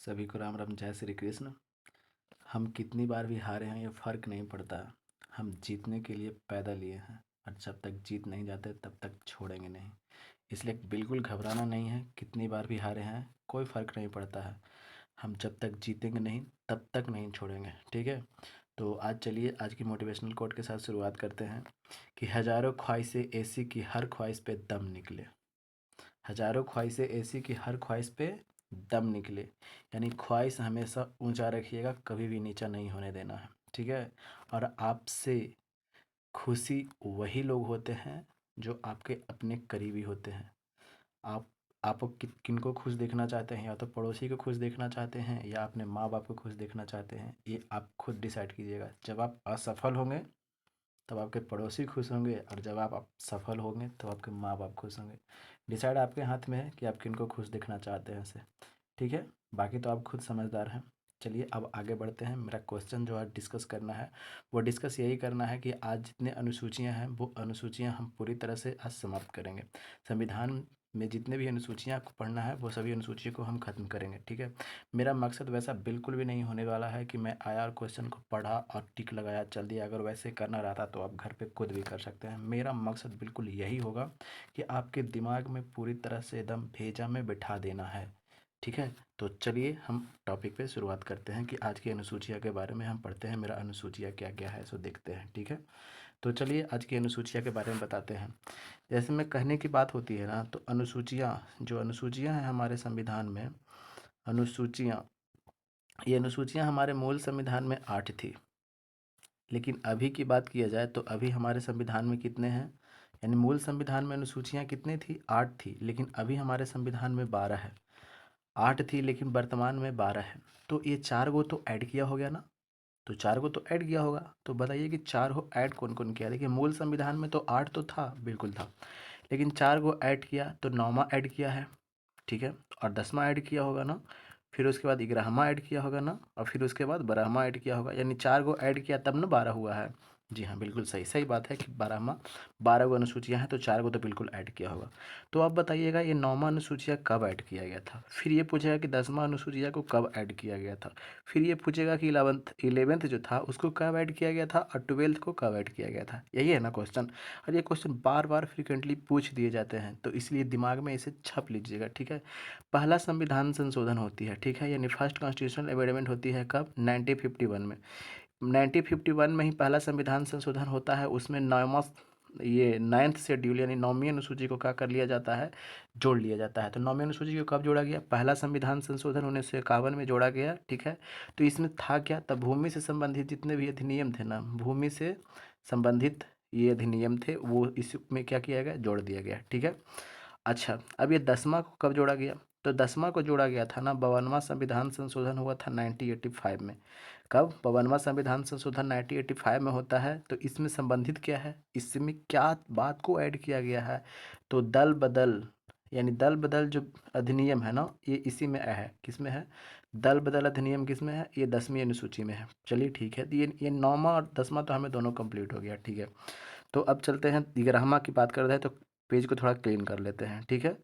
सभी को राम राम, जय श्री कृष्ण। हम कितनी बार भी हारे हैं ये फ़र्क नहीं पड़ता। हम जीतने के लिए पैदा लिए हैं और जब तक जीत नहीं जाते तब तक छोड़ेंगे नहीं। इसलिए बिल्कुल घबराना नहीं है। कितनी बार भी हारे हैं कोई फ़र्क नहीं पड़ता है। हम जब तक जीतेंगे नहीं तब तक नहीं छोड़ेंगे, ठीक है। तो आज चलिए आज की मोटिवेशनल कोट के साथ शुरुआत करते हैं कि हज़ारों ख्वाहिशें ऐसी की हर ख्वाहिश पे दम निकले। हज़ारों ख्वाहिशें ऐसी कि हर ख्वाहिश पे दम निकले। यानी ख्वाहिश हमेशा ऊंचा रखिएगा, कभी भी नीचा नहीं होने देना है, ठीक है। और आपसे खुशी वही लोग होते हैं जो आपके अपने करीबी होते हैं। आप आप किनको खुश देखना चाहते हैं, या तो पड़ोसी को खुश देखना चाहते हैं या अपने माँ बाप को खुश देखना चाहते हैं, ये आप खुद डिसाइड कीजिएगा। जब आप असफल होंगे तब आपके पड़ोसी खुश होंगे, और जब आप सफल होंगे तो आपके माँ बाप खुश होंगे। डिसाइड आपके हाथ में है कि आप किनको खुश देखना चाहते हैं इसे, ठीक है। बाकी तो आप खुद समझदार हैं। चलिए अब आगे बढ़ते हैं। मेरा क्वेश्चन जो आज डिस्कस करना है वो डिस्कस यही करना है कि आज जितने अनुसूचियां हैं वो अनुसूचियां हम पूरी तरह से आज समाप्त करेंगे। संविधान में जितने भी अनुसूचियां आपको पढ़ना है वो सभी अनुसूचियों को हम खत्म करेंगे, ठीक है। मेरा मकसद वैसा बिल्कुल भी नहीं होने वाला है कि मैं आया और क्वेश्चन को पढ़ा और टिक लगाया चल दिया। अगर वैसे करना रहता तो आप घर पे खुद भी कर सकते हैं। मेरा मकसद बिल्कुल यही होगा कि आपके दिमाग में पूरी तरह से एकदम भेजा में बिठा देना है, ठीक है। तो चलिए हम टॉपिक पे शुरुआत करते हैं कि आज की अनुसूचिया के बारे में हम पढ़ते हैं। मेरा अनुसूचिया क्या क्या है सो देखते हैं, ठीक है। तो चलिए आज की अनुसूचिया के बारे में बताते हैं। जैसे मैं कहने की बात होती है ना, तो अनुसूचियाँ हैं हमारे संविधान में। अनुसूचियाँ ये अनुसूचियाँ हमारे मूल संविधान में 8 थी, लेकिन अभी की बात किया जाए तो अभी हमारे संविधान में कितने हैं। यानी मूल संविधान में अनुसूचियाँ कितनी थी, 8 थी, लेकिन अभी हमारे संविधान में 12 है। 8 थी लेकिन वर्तमान में 12 है। तो ये 4 गो तो ऐड किया हो गया ना। तो 4 गो तो ऐड किया होगा। तो बताइए कि 4 गो ऐड कौन कौन किया। देखिए मूल संविधान में तो 8 तो था, बिल्कुल था, लेकिन 4 गो ऐड किया तो 9वां ऐड किया है, ठीक है। और 10वां ऐड किया होगा ना। फिर उसके बाद 11वां ऐड किया होगा ना, और फिर उसके बाद 12वां ऐड किया होगा। यानी 4 गो ऐड किया तब ना 12 हुआ है। जी हाँ, बिल्कुल सही सही बात है कि 12 गो अनुसूचियाँ हैं तो 4 गो तो बिल्कुल ऐड किया होगा। तो आप बताइएगा ये 9वां अनुसूचिया कब ऐड किया गया था। फिर ये पूछेगा कि 10वां अनुसूचिया को कब ऐड किया गया था। फिर ये पूछेगा कि इलेवेंथ जो था उसको कब ऐड किया गया था, और 12th को कब ऐड किया गया था। यही है ना क्वेश्चन। और ये क्वेश्चन बार बार फ्रिक्वेंटली पूछ दिए जाते हैं, तो इसलिए दिमाग में इसे छप लीजिएगा, ठीक है। पहला संविधान संशोधन होती है, ठीक है, यानी फर्स्ट कॉन्स्टिट्यूशनल अमेंडमेंट होती है कब, 1951 में। 1951 में ही पहला संविधान संशोधन होता है। उसमें नौवां ये 9th शेड्यूल यानी 9वीं अनुसूची को क्या कर लिया जाता है, जोड़ लिया जाता है। तो 9वीं अनुसूची को कब जोड़ा गया, पहला संविधान संशोधन 1951 में जोड़ा गया, ठीक है। तो इसमें था क्या, तब भूमि से संबंधित जितने भी अधिनियम थे ना, भूमि से संबंधित ये अधिनियम थे वो इसमें क्या किया गया, जोड़ दिया गया, ठीक है। अच्छा, अब ये 10वां को कब जोड़ा गया। तो 10वां को जोड़ा गया था ना, 52वां संविधान संशोधन हुआ था 1985 में। कब, 52वां संविधान संशोधन 1985 में होता है। तो इसमें संबंधित क्या है, इसमें क्या बात को ऐड किया गया है, तो दल बदल, यानी दल बदल जो अधिनियम है ना, ये इसी में है। किस में है, दल बदल अधिनियम किस में है, ये 10वीं अनुसूची में है। चलिए ठीक है, तो ये 9वां और 10वां तो हमें दोनों कंप्लीट हो गया, ठीक है। तो अब चलते हैं 11वां की बात कर रहे हैं, तो पेज को थोड़ा क्लीन कर लेते हैं, ठीक है।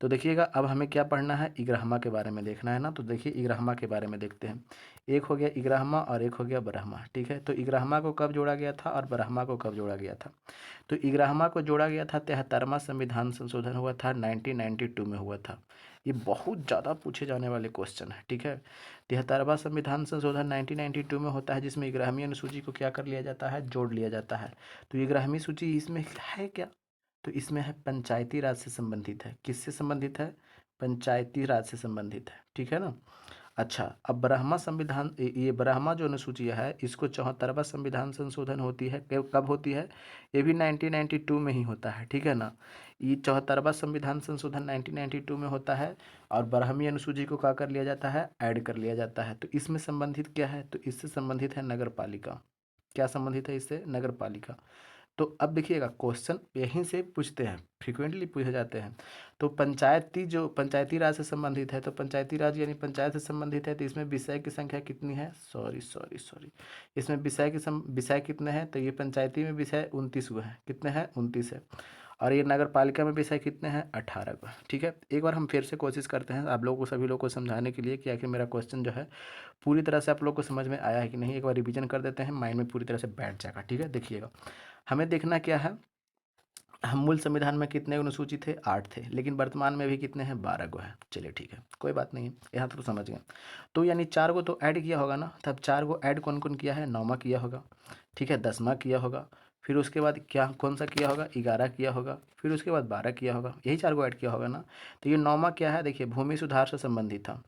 तो देखिएगा अब हमें क्या पढ़ना है, 11वां के बारे में देखना है ना। तो देखिए 11वां के बारे में देखते हैं। एक हो गया 11वां और एक हो गया 12वां, ठीक है। तो 11वां को कब जोड़ा गया था और 12वां को कब जोड़ा गया था। तो 11वां को जोड़ा गया था, 73वां संविधान संशोधन हुआ था 1992 में हुआ था। ये बहुत ज़्यादा पूछे जाने वाले क्वेश्चन है, ठीक है। 73वां संविधान संशोधन 1992 में होता है, जिसमें 11वीं अनुसूची को क्या कर लिया जाता है, जोड़ लिया जाता है। तो 11वीं सूची इसमें है क्या, तो इसमें है पंचायती राज से संबंधित है। किससे संबंधित है, पंचायती राज से संबंधित है, ठीक है ना। अच्छा, अब ब्रह्मा संविधान ये ब्रह्मा जो अनुसूची है इसको 74वां संविधान संशोधन होती है, कब होती है, ये भी 1992 में ही होता है, ठीक है ना। ये 74वां संविधान संशोधन 1992 में होता है, और ब्राह्मी अनुसूची को क्या कर लिया जाता है, ऐड कर लिया जाता है। तो इसमें संबंधित क्या है, तो इससे संबंधित है नगर पालिका। क्या संबंधित है इससे, नगर पालिका। तो अब देखिएगा क्वेश्चन यहीं से पूछते हैं, फ्रिक्वेंटली पूछे जाते हैं। तो पंचायती राज से संबंधित है, तो पंचायती राज यानी पंचायत से संबंधित है, तो इसमें विषय की संख्या कितनी है, सॉरी सॉरी सॉरी, इसमें विषय कितने हैं, तो ये पंचायती में विषय 29 हुए हैं, कितने हैं, 29 है। और ये नगर पालिका में विषय कितने हैं, 18 को। ठीक है, एक बार हम फिर से कोशिश करते हैं आप लोगों को, सभी लोगों को समझाने के लिए कि आखिर मेरा क्वेश्चन जो है पूरी तरह से आप लोग को समझ में आया है कि नहीं। एक बार रिवीजन कर देते हैं, माइंड में पूरी तरह से बैठ जाएगा। ठीक है, देखिएगा, हमें देखना क्या है, हम मूल संविधान में कितने अनुसूचित थे, 8 थे, लेकिन वर्तमान में भी कितने हैं, 12 गो है। चलिए ठीक है, कोई बात नहीं है, यहाँ तो समझ गए। तो यानी 4 गो तो ऐड किया होगा ना, तब 4 गो ऐड कौन कौन किया है, 9वां किया होगा। ठीक है, 10वां किया होगा, फिर उसके बाद क्या कौन सा किया होगा, 11 किया होगा, फिर उसके बाद 12 किया होगा, यही 4 गो ऐड किया होगा ना। तो ये 9वां क्या है, देखिए भूमि सुधार से संबंधित था।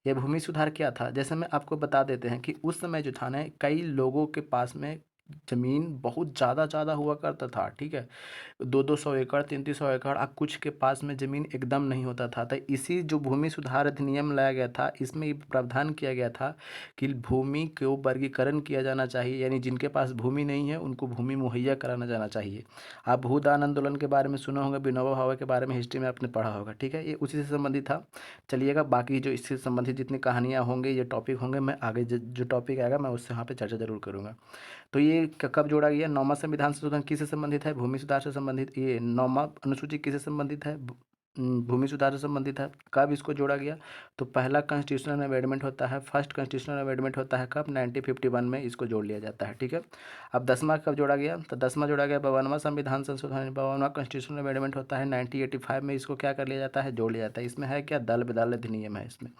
ये भूमि सुधार क्या था, जैसे मैं आपको बता देते हैं कि उस समय जो था ना, कई लोगों के पास में ज़मीन बहुत ज़्यादा ज़्यादा हुआ करता था। ठीक है, 200-200 एकड़, 300-300 एकड़, अब कुछ के पास में ज़मीन एकदम नहीं होता था। तो इसी जो भूमि सुधार अधिनियम लाया गया था, इसमें ये प्रावधान किया गया था कि भूमि को वर्गीकरण किया जाना चाहिए, यानी जिनके पास भूमि नहीं है उनको भूमि मुहैया कराना जाना चाहिए। आप भूदान आंदोलन के बारे में सुना होगा, विनोबा भावे के बारे में हिस्ट्री में आपने पढ़ा होगा। ठीक है, ये उसी से संबंधित था। चलिएगा, बाकी जो इससे संबंधित जितनी कहानियाँ होंगी, ये टॉपिक होंगे, मैं आगे जो टॉपिक आएगा मैं उससे वहाँ पे चर्चा जरूर करूँगा। तो ये कब जोड़ा गया, 9वां संविधान संशोधन किससे संबंधित है, भूमि सुधार से संबंधित। ये 9वां अनुसूची किससे संबंधित है, भूमि सुधार से संबंधित है। कब इसको जोड़ा गया, तो पहला कॉन्स्टिट्यूशनल अमेंडमेंट होता है, फर्स्ट कॉन्स्टिट्यूशनल अमेंडमेंट होता है कब, 1951 में इसको जोड़ लिया जाता है। ठीक है, अब 10वां कब जोड़ा गया, तो 10वां जोड़ा गया 52वां संविधान संशोधन, 52वां कॉन्स्टिट्यूशनल अमेंडमेंट होता है 1985 में, इसको क्या कर लिया जाता है, जोड़ लिया जाता है। इसमें है क्या, दल बदल अधिनियम है, इसमें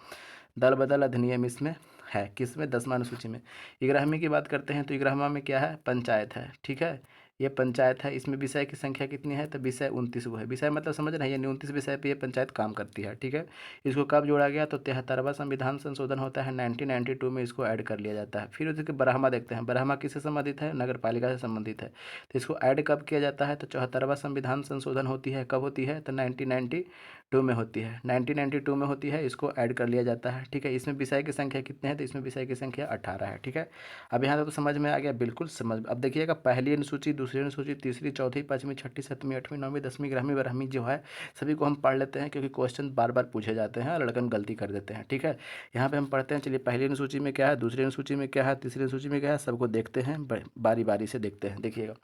दल बदल अधिनियम इसमें है, किसमें, 10वां अनुसूची में। 11वीं की बात करते हैं, तो 11वां में क्या है, पंचायत है। ठीक है, ये पंचायत है, इसमें विषय की संख्या कितनी है, तो विषय 29 गो है। विषय मतलब समझ रहे हैं, यानी 29 विषय पे ये पंचायत काम करती है। ठीक है, इसको कब जोड़ा गया, तो 73वां संविधान संशोधन होता है 1992 में, इसको ऐड कर लिया जाता है। फिर उसके ब्राह्मा देखते हैं, ब्राह्मा किससे संबंधित है, नगर पालिका से संबंधित है। तो इसको ऐड कब किया जाता है, तो 74वां संविधान संशोधन होती है, कब होती है, तो 1992 में होती है, 1992 में होती है, इसको ऐड कर लिया जाता है। ठीक है, इसमें विषय की संख्या कितने हैं, तो इसमें विषय की संख्या 18 है। ठीक है, अब यहाँ तक तो समझ में आ गया, बिल्कुल समझ। अब देखिएगा, पहली अनुसूची, दूसरी अनुसूची, तीसरी, चौथी, पाँचवीं, छठी, सातवीं, आठवीं, नौवीं, 10वीं, 11वीं, 12वीं जो है, सभी को हम पढ़ लेते हैं, क्योंकि क्वेश्चन बार बार पूछे जाते हैं और लड़कन गलती कर देते हैं। ठीक है, यहाँ पे हम पढ़ते हैं, चलिए पहली अनुसूची में क्या है, दूसरी अनुसूची में क्या है, तीसरी अनुसूची में क्या है, सबको देखते हैं, बारी बारी से देखते हैं। देखिएगा,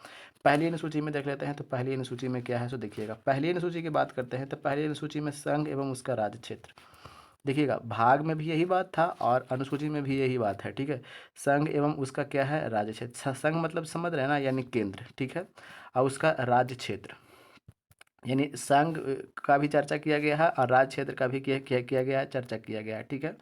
पहली अनुसूची में देख लेते हैं, तो पहली अनुसूची में क्या है, सो देखिएगा, पहली अनुसूची की बात करते हैं, तो पहली अनुसूची में संघ एवं उसका राज्य क्षेत्र। देखिएगा, भाग में भी यही बात था और अनुसूची में भी यही बात है। ठीक है, संघ एवं उसका क्या है, राज्य क्षेत्र। संघ मतलब समझ रहे हैं ना, यानी केंद्र। ठीक है, और उसका राज्य क्षेत्र, यानी संघ का भी चर्चा किया गया है और राज्य क्षेत्र का भी किया गया है, चर्चा किया गया है। ठीक है,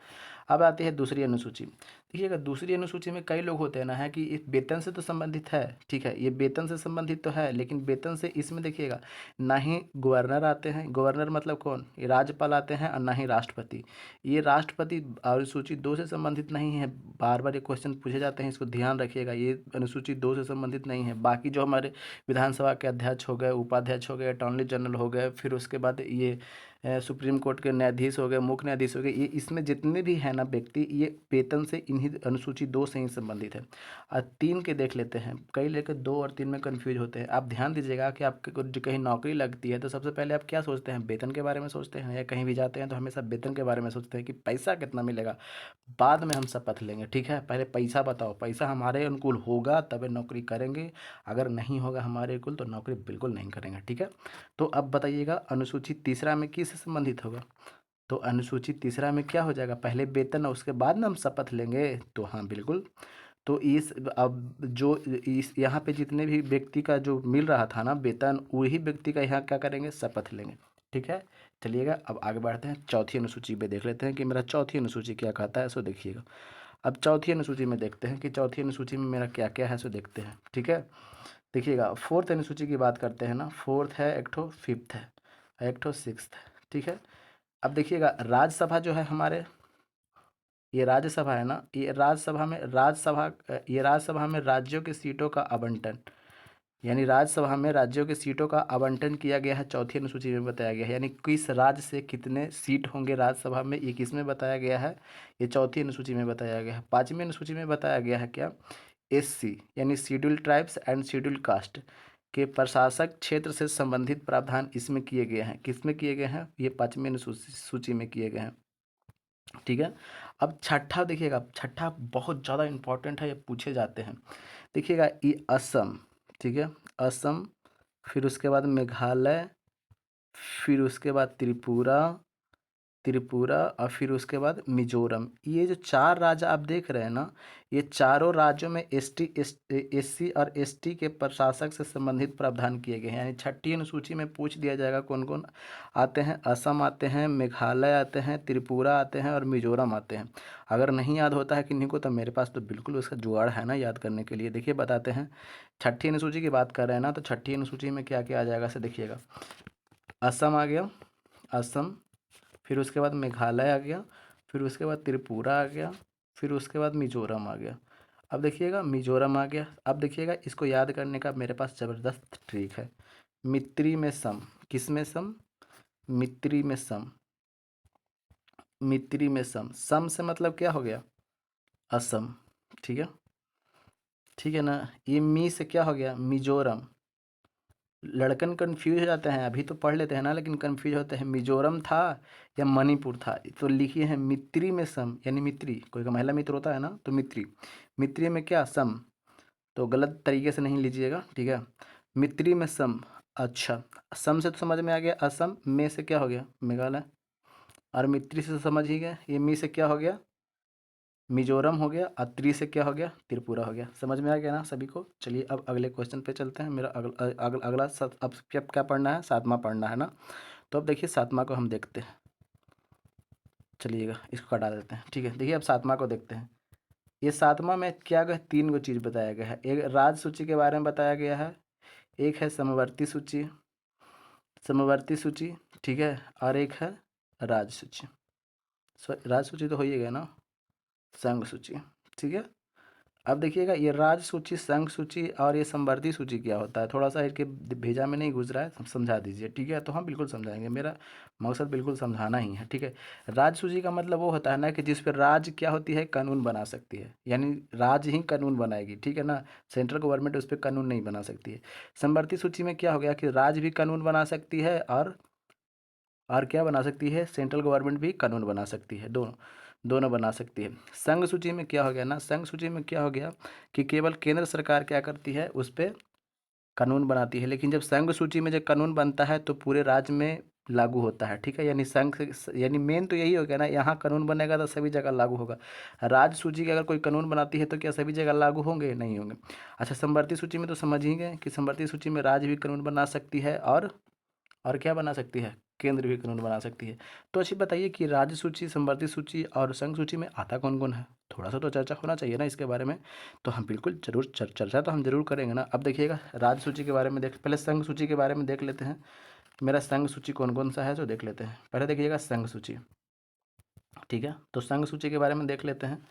अब आती है दूसरी अनुसूची। देखिएगा, दूसरी अनुसूची में कई लोग होते हैं ना, है कि इस वेतन से तो संबंधित है। ठीक है, ये वेतन से संबंधित तो है, लेकिन वेतन से इसमें देखिएगा, ना ही गवर्नर आते हैं, गवर्नर मतलब कौन, ये राज्यपाल आते हैं, और ना ही राष्ट्रपति। ये राष्ट्रपति अनुसूची 2 से संबंधित नहीं है। बार बार ये क्वेश्चन पूछे जाते हैं, इसको ध्यान रखिएगा, ये अनुसूची 2 से संबंधित नहीं है। बाकी जो हमारे विधानसभा के अध्यक्ष हो गए, उपाध्यक्ष हो गए, अटॉर्नी जनरल हो गए, फिर उसके बाद ये सुप्रीम कोर्ट के न्यायाधीश हो गए, मुख्य न्यायाधीश हो गए, ये इसमें जितने भी हैं ना व्यक्ति, ये वेतन से इन्हीं अनुसूची 2 से ही संबंधित है। और 3 के देख लेते हैं, कई लेकर 2 और 3 में कन्फ्यूज होते हैं। आप ध्यान दीजिएगा कि आपको जो कहीं नौकरी लगती है, तो सबसे पहले आप क्या सोचते हैं, वेतन के बारे में सोचते हैं, या कहीं भी जाते हैं तो हमेशा वेतन के बारे में सोचते हैं कि पैसा कितना मिलेगा। बाद में हम शपथ लेंगे। ठीक है, पहले पैसा बताओ, पैसा हमारे अनुकूल होगा तब नौकरी करेंगे, अगर नहीं होगा हमारे अनुकूल तो नौकरी बिल्कुल नहीं करेंगे। ठीक है, तो अब बताइएगा, अनुसूची तीसरा में किससे संबंधित होगा, तो अनुसूची तीसरा में क्या हो जाएगा, पहले वेतन और उसके बाद ना हम शपथ लेंगे। तो हाँ बिल्कुल, तो इस अब जो इस यहाँ पे जितने भी व्यक्ति का जो मिल रहा था ना वेतन, वही व्यक्ति का यहाँ क्या करेंगे, शपथ लेंगे। ठीक है, चलिएगा, अब आगे बढ़ते हैं, चौथी अनुसूची पे देख लेते हैं कि मेरा चौथी अनुसूची क्या कहता है, सो देखिएगा। अब चौथी अनुसूची में देखते हैं कि चौथी अनुसूची में मेरा क्या क्या है, सो देखते हैं। ठीक है, देखिएगा, फोर्थ अनुसूची की बात करते हैं ना, फोर्थ है, एक ठो फिफ्थ है, एक ठो सिक्स्थ है। ठीक है, अब देखिएगा, राज्यसभा जो है हमारे, ये राज्यसभा है ना, ये राज्यसभा में राज्यों की सीटों का आवंटन, यानी राज्यसभा में राज्यों की सीटों का आवंटन किया गया है, चौथी अनुसूची में बताया गया है। यानी किस राज्य से कितने सीट होंगे राज्यसभा में, ये किस में बताया गया है, ये चौथी अनुसूची में बताया गया है। पाँचवीं अनुसूची में बताया गया है क्या, एससी यानी schedule tribes and schedule caste के प्रशासक क्षेत्र से संबंधित प्रावधान इसमें किए गए हैं। किस में किए गए हैं, ये पाँचवीं अनुसूची सूची में किए गए हैं। ठीक है, अब छठा देखिएगा, छठा बहुत ज़्यादा इंपॉर्टेंट है, ये पूछे जाते हैं। देखिएगा, ये असम, ठीक है, असम फिर उसके बाद मेघालय, फिर उसके बाद त्रिपुरा, त्रिपुरा और फिर उसके बाद मिजोरम। ये जो 4 राज्य आप देख रहे हैं ना, ये चारों राज्यों में एससी और एसटी के प्रशासक से संबंधित प्रावधान किए गए हैं। यानी छठी अनुसूची में पूछ दिया जाएगा कौन कौन आते हैं। असम आते हैं, मेघालय आते हैं, त्रिपुरा आते हैं और मिजोरम आते हैं। अगर नहीं याद होता है किन्हीं को तो मेरे पास तो बिल्कुल उसका जुगाड़ है ना याद करने के लिए। देखिए बताते हैं, छठी अनुसूची की बात कर रहे हैं ना, तो छठी अनुसूची में क्या क्या आ जाएगा से देखिएगा। असम आ गया, असम, फिर उसके बाद मेघालय आ गया, फिर उसके बाद त्रिपुरा आ गया, फिर उसके बाद मिजोरम आ गया। अब देखिएगा मिजोरम आ गया। अब देखिएगा इसको याद करने का मेरे पास ज़बरदस्त ट्रिक है। मित्री में सम, किस में सम? मित्री में सम, मित्री में सम, सम से मतलब क्या हो गया? असम। ठीक है, ठीक है ना। ये मी से क्या हो गया? मिजोरम। लड़कन कंफ्यूज हो जाते हैं, अभी तो पढ़ लेते हैं ना, लेकिन कंफ्यूज होते हैं मिजोरम था या मणिपुर था। तो लिखिए हैं मित्री में सम, यानी मित्री, कोई का महिला मित्र होता है ना, तो मित्री, मित्री में क्या? सम। तो गलत तरीके से नहीं लीजिएगा, ठीक है। मित्री में सम। अच्छा, सम से तो समझ में आ गया, असम में से क्या हो गया? मेघालय। और मित्री से तो समझ ही गए, ये मी से क्या हो गया? मिजोरम हो गया। और त्रि से क्या हो गया? त्रिपुरा हो गया। समझ में आ गया ना सभी को? चलिए अब अगले क्वेश्चन पे चलते हैं। मेरा अगला अब क्या क्या पढ़ना है? सातवां पढ़ना है ना। तो अब देखिए सातवां को हम देखते हैं। चलिएगा इसको हटा देते हैं, ठीक है। देखिए अब सातवां को देखते हैं। ये सातवां में क्या गया? 3 गो चीज़ बताया गया है। एक राज सूची के बारे में बताया गया है, एक है समवर्ती सूची, समवर्ती सूची, ठीक है, और एक है राज सूची। राज सूची तो हो ही गया ना, संघ सूची, ठीक है। अब देखिएगा ये राज सूची, संघ सूची और ये संवर्ती सूची क्या होता है? थोड़ा सा इनके भेजा में नहीं घुस रहा है, समझा दीजिए, ठीक है। तो हम बिल्कुल समझाएंगे, मेरा मकसद बिल्कुल समझाना ही है, ठीक है। राज सूची का मतलब वो होता है ना कि जिस पर राज क्या होती है? कानून बना सकती है, यानी राज ही कानून बनाएगी, ठीक है ना। सेंट्रल गवर्नमेंट उस पर कानून नहीं बना सकती है। संवर्ती सूची में क्या हो गया कि राज भी कानून बना सकती है और क्या बना सकती है? सेंट्रल गवर्नमेंट भी कानून बना सकती है, दोनों दोनों बना सकती है। संघ सूची में क्या हो गया ना, संघ सूची में क्या हो गया कि केवल केंद्र सरकार क्या करती है? उस पर कानून बनाती है। लेकिन जब संघ सूची में जब कानून बनता है तो पूरे राज्य में लागू होता है, ठीक है। यानी संघ यानी मेन तो यही हो गया ना, यहाँ कानून बनेगा तो सभी जगह लागू होगा। राज्य सूची की अगर कोई कानून बनाती है तो क्या सभी जगह लागू होंगे? नहीं होंगे। अच्छा, समवर्ती सूची में तो समझ ही गए कि समवर्ती सूची में राज्य भी कानून बना सकती है और क्या बना सकती है? केंद्र भी कानून बना सकती है। तो अच्छी बताइए कि राज्य सूची, संवर्ती सूची और संघ सूची में आता कौन कौन है? थोड़ा सा तो चर्चा होना चाहिए ना इसके बारे में। तो हम बिल्कुल जरूर चर्चा तो हम जरूर करेंगे ना। अब देखिएगा राज्य सूची के बारे में देख, पहले संघ सूची के बारे में देख लेते हैं। मेरा संघ सूची कौन कौन सा है तो देख लेते हैं। पहले देखिएगा संघ सूची, ठीक है। तो संघ सूची के बारे में देख लेते हैं।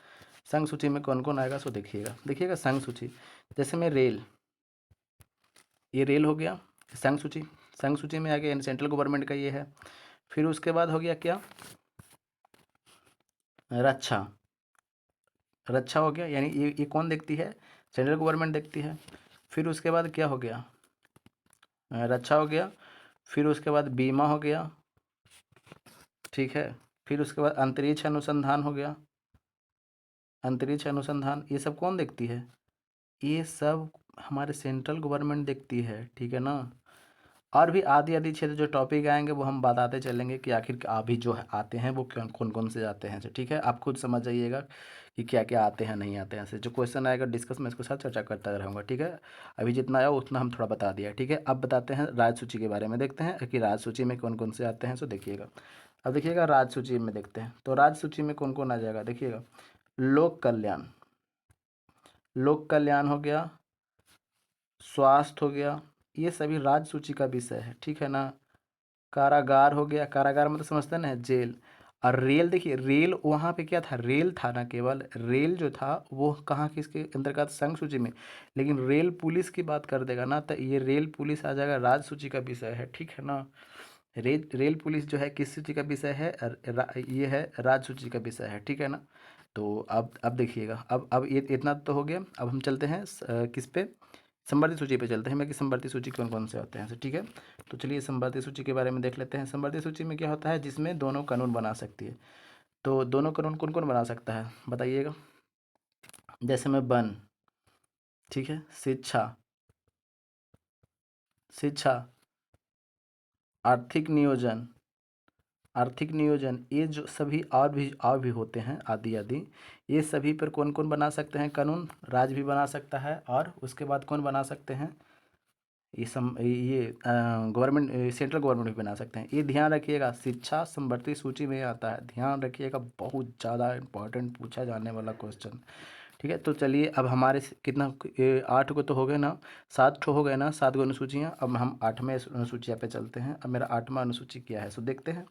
संघ सूची में कौन कौन आएगा सो देखिएगा। देखिएगा संघ सूची, जैसे में रेल, ये रेल हो गया संघ सूची, संघ सूची में आ गया, यानी सेंट्रल गवर्नमेंट का ये है। फिर उसके बाद हो गया क्या? रक्षा, रक्षा हो गया, यानी ये कौन देखती है? सेंट्रल गवर्नमेंट देखती है। फिर उसके बाद क्या हो गया? रक्षा हो गया। फिर उसके बाद बीमा हो गया, ठीक है। फिर उसके बाद अंतरिक्ष अनुसंधान हो गया, अंतरिक्ष अनुसंधान, ये सब कौन देखती है? ये सब हमारे सेंट्रल गवर्नमेंट देखती है, ठीक है ना। और भी आदि आदि क्षेत्र जो टॉपिक आएंगे वो हम बताते चलेंगे कि आखिर अभी जो आते हैं वो कौन कौन से आते हैं, ठीक है। आप खुद समझ जाइएगा कि क्या क्या आते हैं नहीं आते हैं से। जो क्वेश्चन आएगा डिस्कस में इसके साथ चर्चा करता रहूँगा, ठीक है। अभी जितना आया उतना हम थोड़ा बता दिया, ठीक है। अब बताते हैं राज्य सूची के बारे में, देखते हैं कि राज्य सूची में कौन कौन से आते हैं सो देखिएगा। अब देखिएगा राज्य सूची में देखते हैं, तो राज्य सूची में कौन कौन आ जाएगा देखिएगा। लोक कल्याण, लोक कल्याण हो गया, स्वास्थ्य हो गया, ये सभी राज्य सूची का विषय है, ठीक है ना। कारागार हो गया, कारागार मतलब समझते हैं ना, जेल। और रेल, देखिए रेल वहाँ पे क्या था? रेल था ना, केवल रेल जो था वो कहाँ किसके अंतर्गत? संघ सूची में। लेकिन रेल पुलिस की बात कर देगा ना तो ये रेल पुलिस आ जाएगा राज्य सूची का विषय है, ठीक है ना। रेल पुलिस जो है किस सूची का विषय है? ये है राज्य सूची का विषय है, ठीक है ना। तो अब देखिएगा, अब ये इतना तो हो गया। अब हम चलते हैं किस पे? संवर्ती सूची पे चलते हैं, मैं कि संवर्ती सूची कौन कौन से होते हैं, ठीक है। तो चलिए संवर्ती सूची के बारे में देख लेते हैं। संवर्ती सूची में क्या होता है? जिसमें दोनों कानून बना सकती है। तो दोनों कानून कौन कौन बना सकता है बताइएगा। जैसे में वन, ठीक है, शिक्षा, शिक्षा, आर्थिक नियोजन, आर्थिक नियोजन, ये जो सभी और भी होते हैं आदि आदि, ये सभी पर कौन कौन बना सकते हैं कानून? राज्य भी बना सकता है। और उसके बाद कौन बना सकते हैं? ये गवर्नमेंट, सेंट्रल गवर्नमेंट भी बना सकते हैं। ये ध्यान रखिएगा, शिक्षा समवर्ती सूची में आता है, ध्यान रखिएगा, बहुत ज़्यादा इंपॉर्टेंट पूछा जाने वाला क्वेश्चन। ठीक है, तो चलिए अब हमारे कितना 8 को तो हो गए ना, 7 ठो हो गए ना, 7 गो अनुसूचियाँ। अब हम 8वें अनुसूचिया पे चलते हैं। अब मेरा 8वां अनुसूची क्या है सो देखते हैं।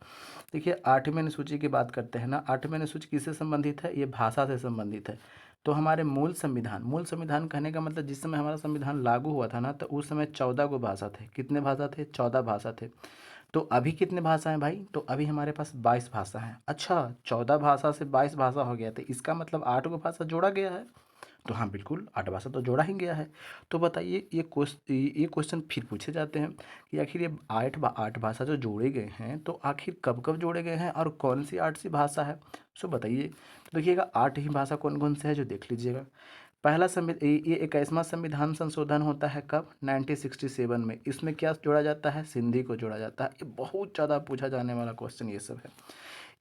देखिए 8वें अनुसूची की बात करते हैं ना, 8वें अनुसूची किससे संबंधित है? ये भाषा से संबंधित है। तो हमारे मूल संविधान कहने का मतलब जिस समय हमारा संविधान लागू हुआ था ना, तो उस समय 14 गो भाषा थे। कितने भाषा थे? 14 भाषा थे। तो अभी कितने भाषा हैं भाई? तो अभी हमारे पास 22 भाषा हैं। अच्छा, 14 भाषा से 22 भाषा हो गया, तो इसका मतलब 8 गो भाषा जोड़ा गया है। तो हाँ बिल्कुल, 8 भाषा तो जोड़ा ही गया है। तो बताइए ये क्वेश्चन फिर पूछे जाते हैं कि आखिर ये 8 भाषा जो जोड़े गए हैं, तो आखिर कब कब जोड़े गए हैं और कौन सी 8 सी भाषा है? सो बताइए। तो देखिएगा 8 ही भाषा कौन कौन से है जो देख लीजिएगा। पहला ये 21वां संविधान संशोधन होता है कब? 1967 में। इसमें क्या जोड़ा जाता है? सिंधी को जोड़ा जाता है। ये बहुत ज़्यादा पूछा जाने वाला क्वेश्चन ये सब है।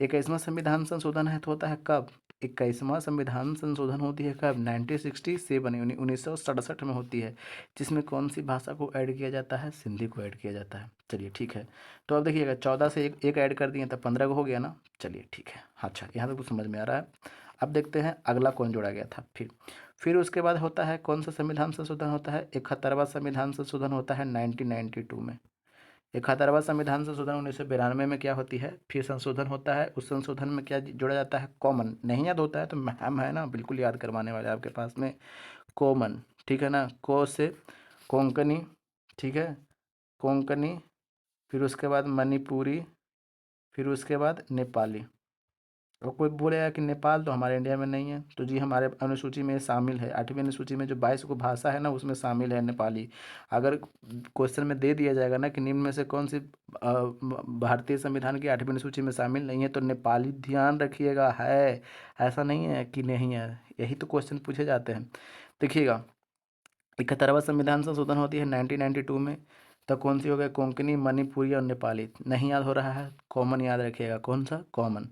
21वां संविधान संशोधन है तो होता है कब? 21वां संविधान संशोधन होती है कब? 1967 यानी 1967 में होती है। जिसमें कौन सी भाषा को ऐड किया जाता है? सिंधी को ऐड किया जाता है। चलिए ठीक है। तो अब देखिएगा 14 से एक ऐड कर दिए, तब 15 को हो गया ना। चलिए ठीक है, अच्छा यहाँ तक तो समझ में आ रहा है। अब देखते हैं अगला कौन जोड़ा गया था। फिर उसके बाद होता है कौन सा संविधान संशोधन होता है? 71वां संविधान संशोधन होता है 1992 में। 71वां संविधान संशोधन 1992 में क्या होती है? फिर संशोधन होता है। उस संशोधन में क्या जोड़ा जाता है? कॉमन। नहीं याद होता है तो हम है ना बिल्कुल याद करवाने वाले आपके पास में। कॉमन, ठीक है ना, को से कोंकणी, ठीक है, कोंकणी, फिर उसके बाद मणिपुरी, फिर उसके बाद नेपाली। और कोई बोलेगा कि नेपाल तो हमारे इंडिया में नहीं है, तो जी हमारे अनुसूची में शामिल है। 8वीं अनुसूची में जो 22 को भाषा है ना, उसमें शामिल है नेपाली। अगर क्वेश्चन में दे दिया जाएगा ना कि निम्न में से कौन सी भारतीय संविधान की 8वीं अनुसूची में शामिल नहीं है, तो नेपाली ध्यान रखिएगा है। ऐसा नहीं है कि नहीं है, यही तो क्वेश्चन पूछे जाते हैं। देखिएगा 71वां संविधान संशोधन होती है 1992 में। तो कौन सी हो गई? कोंकणी, मणिपुरी और नेपाली। नहीं याद हो रहा है? कॉमन याद रखिएगा। कौन सा? कॉमन।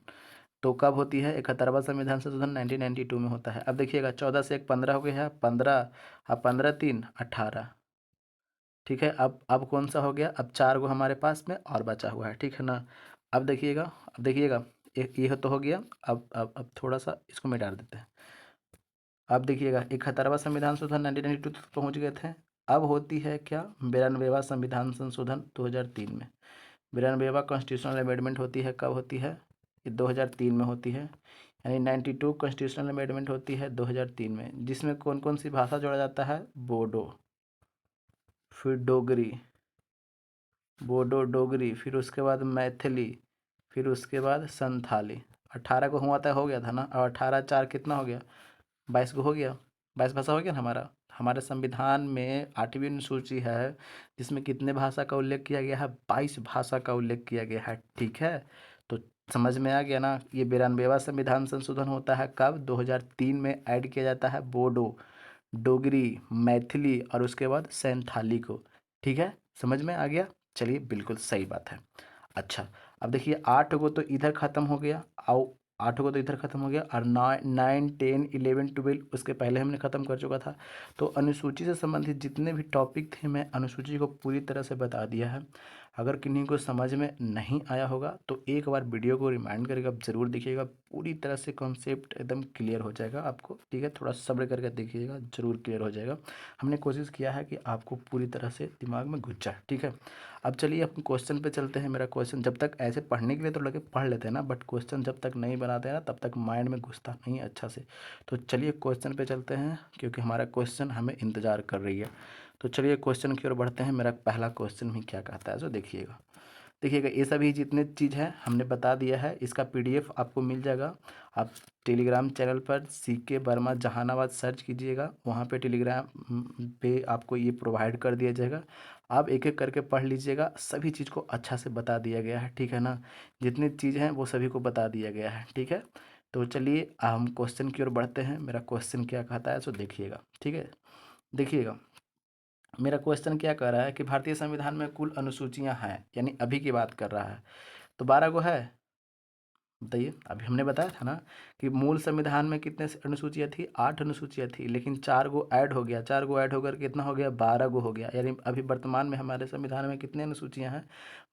तो कब होती है? 71वां संविधान संशोधन 1992 में होता है। अब देखिएगा 14 से एक 15 हो गया है, 15, अब 15 3 18। ठीक है, अब कौन सा हो गया? अब 4 गो हमारे पास में और बचा हुआ है, ठीक है ना। अब देखिएगा ये तो हो गया। अब थोड़ा सा इसको मिटा देते हैं। अब देखिएगा 71वां संविधान संशोधन 1992 तक पहुँच गए थे। अब होती है क्या? 92वां संविधान संशोधन 2003 में। 92वां कॉन्स्टिट्यूशनल अमेंडमेंट होती है, कब होती है? ये 2003 में होती है। यानी 92 कॉन्स्टिट्यूशनल अमेंडमेंट होती है 2003 में, जिसमें कौन कौन सी भाषा जोड़ा जाता है? बोडो, फिर डोगरी, फिर उसके बाद मैथिली, फिर उसके बाद संथाली। 18 को हुआ था, हो गया था ना। और 18 4 कितना हो गया? 22 को हो गया। 22 भाषा हो गया ना हमारा। हमारे संविधान में 8वीं अनुसूची है जिसमें कितने भाषा का उल्लेख किया गया है? 22 भाषा का उल्लेख किया गया है, ठीक है। तो समझ में आ गया ना। ये 92वां संविधान संशोधन होता है कब? 2003 में ऐड किया जाता है बोडो, डोगरी, मैथिली और उसके बाद सैंथाली को। ठीक है, समझ में आ गया। चलिए बिल्कुल सही बात है। अच्छा, अब देखिए 8 गो तो इधर ख़त्म हो गया। आओ, 8 गो तो इधर ख़त्म हो गया और 9 10 11 12 उसके पहले हमने ख़त्म कर चुका था। तो अनुसूची से संबंधित जितने भी टॉपिक थे, मैं अनुसूची को पूरी तरह से बता दिया है। अगर किन्हीं को समझ में नहीं आया होगा तो एक बार वीडियो को रिमाइंड करके आप ज़रूर देखिएगा, पूरी तरह से कॉन्सेप्ट एकदम क्लियर हो जाएगा आपको। ठीक है, थोड़ा सब्र करके देखिएगा, ज़रूर क्लियर हो जाएगा। हमने कोशिश किया है कि आपको पूरी तरह से दिमाग में घुस जाए। ठीक है, अब चलिए अपन क्वेश्चन पे चलते हैं। मेरा क्वेश्चन जब तक ऐसे पढ़ने के लिए तो लगे पढ़ लेते हैं ना, बट क्वेश्चन जब तक नहीं बनाते हैं ना तब तक माइंड में घुसता नहीं है अच्छा से। तो चलिए क्वेश्चन पे चलते हैं, क्योंकि हमारा क्वेश्चन हमें इंतज़ार कर रही है। तो चलिए क्वेश्चन की ओर बढ़ते हैं। मेरा पहला क्वेश्चन ही क्या कहता है, सो देखिएगा ये सभी जितने चीज़ है हमने बता दिया है। इसका पीडीएफ आपको मिल जाएगा। आप टेलीग्राम चैनल पर सीके वर्मा जहानाबाद सर्च कीजिएगा, वहाँ पे टेलीग्राम पे आपको ये प्रोवाइड कर दिया जाएगा। आप एक एक करके पढ़ लीजिएगा, सभी चीज़ को अच्छा से बता दिया गया है, ठीक है ना। जितनी चीज़ हैं वो सभी को बता दिया गया है, ठीक है। तो चलिए हम क्वेश्चन की ओर बढ़ते हैं। मेरा क्वेश्चन क्या कहता है सो देखिएगा, ठीक है। देखिएगा मेरा क्वेश्चन क्या कह रहा है कि भारतीय संविधान में कुल अनुसूचियां हैं, यानी अभी की बात कर रहा है, तो 12 गो है। बताइए, अभी हमने बताया था ना कि मूल संविधान में कितने अनुसूचियाँ थी, 8 अनुसूचियाँ थी, लेकिन 4 गो ऐड हो गया, 4 गो ऐड होकर कितना हो गया, 12 गो हो गया। यानी अभी वर्तमान में हमारे संविधान में कितने अनुसूचियाँ हैं,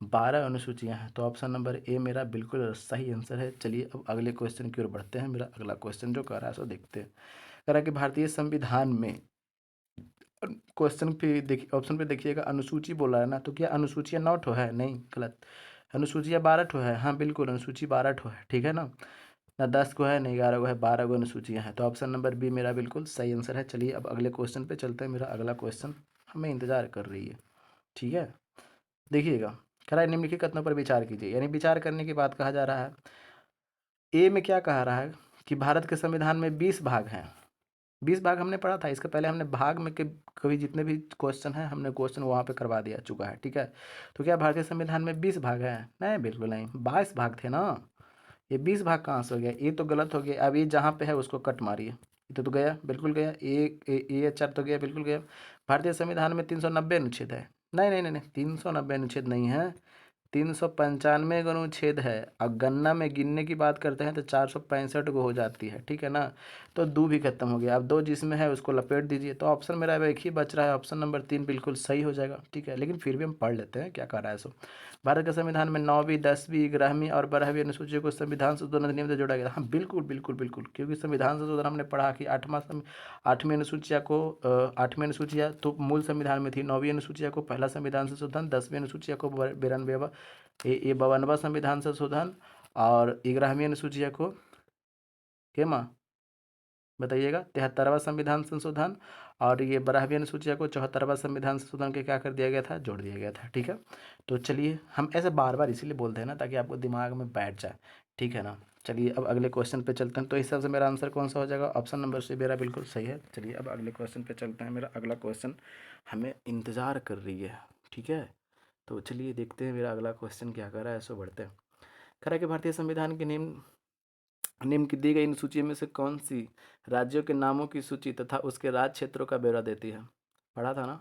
12 अनुसूचियाँ हैं। तो ऑप्शन नंबर ए मेरा बिल्कुल सही आंसर है। चलिए अब अगले क्वेश्चन की ओर बढ़ते हैं। मेरा अगला क्वेश्चन जो कह रहा है सो देखते हैं। कह रहा है कि भारतीय संविधान में, क्वेश्चन पे देखिए, ऑप्शन पे देखिएगा, अनुसूची बोला है ना, तो क्या अनुसूचियाँ 9 ठो है? नहीं, गलत। अनुसूचियाँ 12 ठो है। हाँ बिल्कुल, अनुसूची 12 ठो है, ठीक है ना। ना 10 को है, ना 11 को है, 12 गो अनुसूचियाँ हैं। तो ऑप्शन नंबर बी मेरा बिल्कुल सही आंसर है। चलिए अब अगले क्वेश्चन पे चलते हैं। मेरा अगला क्वेश्चन हमें इंतजार कर रही है, ठीक है। देखिएगा, कह रहा है निम्नलिखित कथनों पर विचार कीजिए, यानी विचार करने की बात कहा जा रहा है। ए में क्या कहा रहा है कि भारत के संविधान में 20 भाग हैं। 20 भाग हमने पढ़ा था, इसके पहले हमने भाग में के कभी जितने भी क्वेश्चन हैं हमने क्वेश्चन वहाँ पे करवा दिया चुका है, ठीक है। तो क्या भारतीय संविधान में 20 भाग हैं? नहीं, बिल्कुल नहीं, 22 भाग थे ना। ये 20 भाग कहाँ से हो गया? ये तो गलत हो गया। अब ये जहाँ पे है उसको कट मारिए। ये तो गया, बिल्कुल गया। ए अच्छा तो गया, बिल्कुल गया। भारतीय संविधान में 390 अनुच्छेद है। नहीं नहीं नहीं नहीं, 390 अनुच्छेद नहीं है, 395 अनुच्छेद है। और गन्ना में गिनने की बात करते हैं तो 465 गो हो जाती है, ठीक है ना। तो दो भी खत्म हो गया, अब दो जिसमें है उसको लपेट दीजिए। तो ऑप्शन मेरा अब एक ही बच रहा है, ऑप्शन नंबर 3 बिल्कुल सही हो जाएगा, ठीक है। लेकिन फिर भी हम पढ़ लेते हैं क्या कह रहा है सो। भारत के संविधान में 9वीं 10वीं 11वीं और 12वीं अनुसूचियों को संविधान संशोधन अधिनियम से जोड़ा गया। हाँ बिल्कुल बिल्कुल बिल्कुल, क्योंकि संविधान संशोधन हमने पढ़ा कि 8वीं अनुसूचिया को 8वीं अनुसूचिया तो मूल संविधान में थी, 9वीं अनुसूचिया को पहला संविधान संशोधन, 10वीं अनुसूचिया को 92वां, ये 52वां संविधान संशोधन, और 11वीं अनुसूचिया को के माँ बताइएगा 73वां संविधान संशोधन, और ये 12वीं अनुसूचिया को 74वां संविधान संशोधन के क्या कर दिया गया था, जोड़ दिया गया था, ठीक है। तो चलिए, हम ऐसे बार बार इसीलिए बोलते हैं ना ताकि आपको दिमाग में बैठ जाए, ठीक है ना। चलिए अब अगले क्वेश्चन पे चलते हैं। तो इस हिसाब से मेरा आंसर कौन सा हो जाएगा, ऑप्शन नंबर सी मेरा बिल्कुल सही है। चलिए अब अगले क्वेश्चन पे चलते हैं। मेरा अगला क्वेश्चन हमें इंतज़ार कर रही है, ठीक है। तो चलिए देखते हैं मेरा अगला क्वेश्चन क्या कर रहा है, सो बढ़ते हैं। कह रहा है कि भारतीय संविधान के निम्न की दी गई इन सूची में से कौन सी राज्यों के नामों की सूची तथा उसके राज्य क्षेत्रों का ब्यौरा देती है? पढ़ा था ना,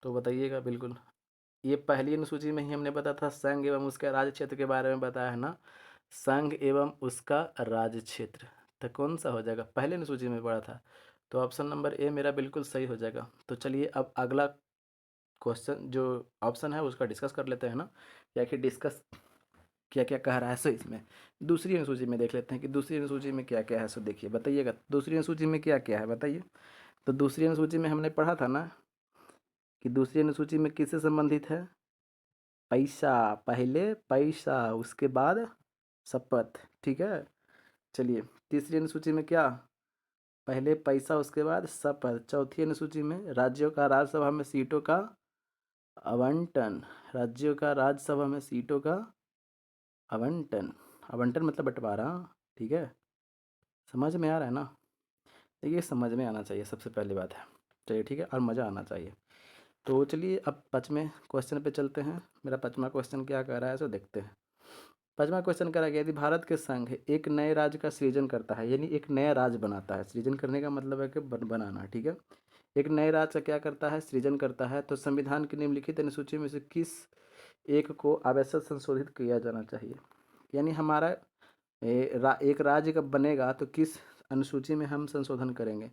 तो बताइएगा बिल्कुल। ये पहली अनुसूची में ही हमने बताया था, संघ एवं उसके राज्य क्षेत्र के बारे में बताया है ना, संघ एवं उसका राज्य क्षेत्र। तो कौन सा हो जाएगा, पहले अनुसूची में पढ़ा था। तो ऑप्शन नंबर ए मेरा बिल्कुल सही हो जाएगा। तो चलिए अब अगला क्वेश्चन जो ऑप्शन है उसका डिस्कस कर लेते हैं ना, या कि डिस्कस क्या क्या कह रहा है सो इसमें। दूसरी अनुसूची में देख लेते हैं कि दूसरी अनुसूची में क्या क्या है सो। देखिए बताइएगा, दूसरी अनुसूची में क्या क्या है बताइए। तो दूसरी अनुसूची में हमने पढ़ा था ना कि दूसरी अनुसूची में किससे संबंधित है, पैसा, पहले पैसा उसके बाद शपथ, ठीक है। चलिए तीसरी अनुसूची में क्या, पहले पैसा उसके बाद शपथ। चौथी अनुसूची में राज्यों का राज्यसभा में सीटों का आवंटन, राज्यों का राज्यसभा में सीटों का आवंटन, आवंटन मतलब बंटवारा, ठीक है। समझ में आ रहा है ना, तो ये समझ में आना चाहिए सबसे पहली बात है। चलिए ठीक है, और मज़ा आना चाहिए। तो चलिए अब पाँचवें क्वेश्चन पे चलते हैं। मेरा पाँचवा क्वेश्चन क्या कह रहा है सो देखते हैं। पाँचवा क्वेश्चन कह रहा है कि यदि भारत के संघ एक नए राज्य का सृजन करता है, यानी एक नया राज्य बनाता है, सृजन करने का मतलब है कि बनाना, ठीक है। एक नए राज्य का क्या करता है, सृजन करता है, तो संविधान की निम्नलिखित अनुसूची में से किस एक को आवश्यक संशोधित किया जाना चाहिए। यानी हमारा एक राज्य कब बनेगा तो किस अनुसूची में हम संशोधन करेंगे।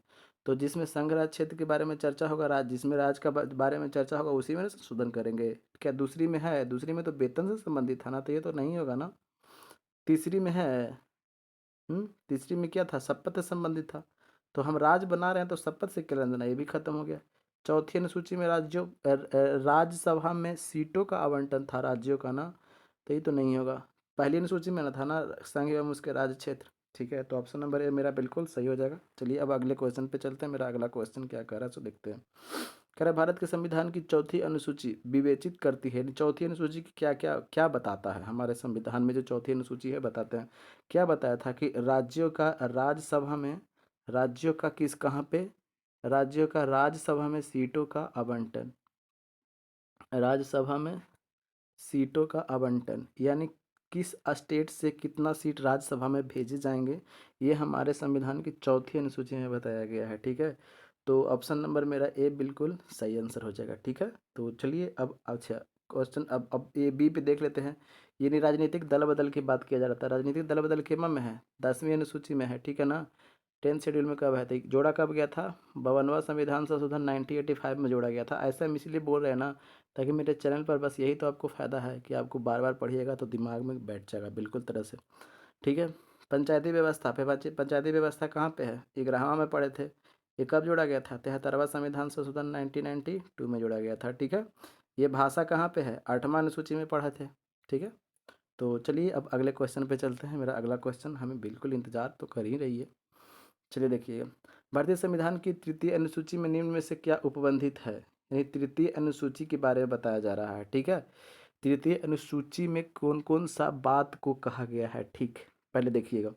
तो जिसमें संघ राज्य क्षेत्र के बारे में चर्चा होगा, राज्य जिसमें राज्य का बारे में चर्चा होगा उसी में संशोधन करेंगे। क्या दूसरी में है, दूसरी में तो वेतन से संबंधित था ना, तो ये तो नहीं होगा ना। तीसरी में है, तीसरी में क्या था, शपथ से संबंधित था। तो हम राज्य बना रहे हैं तो शपथ से क्या लेना देना, ये भी खत्म हो गया। चौथी अनुसूची में राज्यों राज्यसभा में सीटों का आवंटन था राज्यों का ना, तो ये तो नहीं होगा। पहली अनुसूची में ना था ना संघ एवं उसके राज्य क्षेत्र, ठीक है। तो ऑप्शन नंबर ए मेरा बिल्कुल सही हो जाएगा। चलिए अब अगले क्वेश्चन पे चलते हैं। मेरा अगला क्वेश्चन क्या कह रहा है सो देखते हैं। कह रहा है भारत के संविधान की चौथी अनुसूची विवेचित करती है, चौथी अनुसूची की क्या क्या क्या बताता है। हमारे संविधान में जो चौथी अनुसूची है बताते हैं, क्या बताया था कि राज्यों का राज्यसभा में, राज्यों का किस कहाँ पे, राज्यों का राज्यसभा में सीटों का आवंटन, राज्यसभा में सीटों का आवंटन, यानी किस स्टेट से कितना सीट राज्यसभा में भेजे जाएंगे, ये हमारे संविधान की चौथी अनुसूची में बताया गया है, ठीक है। तो ऑप्शन नंबर मेरा ए बिल्कुल सही आंसर हो जाएगा। ठीक है, तो चलिए अब अच्छा क्वेश्चन अब ए बी पे देख लेते हैं। ये नहीं, राजनीतिक दल बदल की बात किया जा रहा था। राजनीतिक दल बदल केमा में है, 10वीं अनुसूची में है, ठीक है ना। 10th शेड्यूल में कब है, तो जोड़ा कब गया था, 52वां संविधान संशोधन 1985 में जोड़ा गया था। ऐसा हम इसलिए बोल रहे हैं ना, ताकि मेरे चैनल पर बस यही तो आपको फ़ायदा है कि आपको बार बार पढ़िएगा तो दिमाग में बैठ जाएगा बिल्कुल तरह से। ठीक है, पंचायती व्यवस्था पे पंचायती व्यवस्था कहाँ पे है, 11वां में पढ़े थे। ये कब जोड़ा गया था, 73वां संविधान संशोधन 1992 में जोड़ा गया था। ठीक है, ये भाषा कहाँ पे है, 8वां अनुसूची में पढ़े थे। ठीक है, तो चलिए अब अगले क्वेश्चन पे चलते हैं। मेरा अगला क्वेश्चन हमें बिल्कुल इंतजार तो कर ही रही है। चलिए देखिए, भारतीय संविधान की तृतीय अनुसूची में निम्न में से क्या उपबंधित है, यानी तृतीय अनुसूची के बारे में बताया जा रहा है। ठीक है, तृतीय अनुसूची में कौन कौन सा बात को कहा गया है। ठीक, पहले देखिएगा,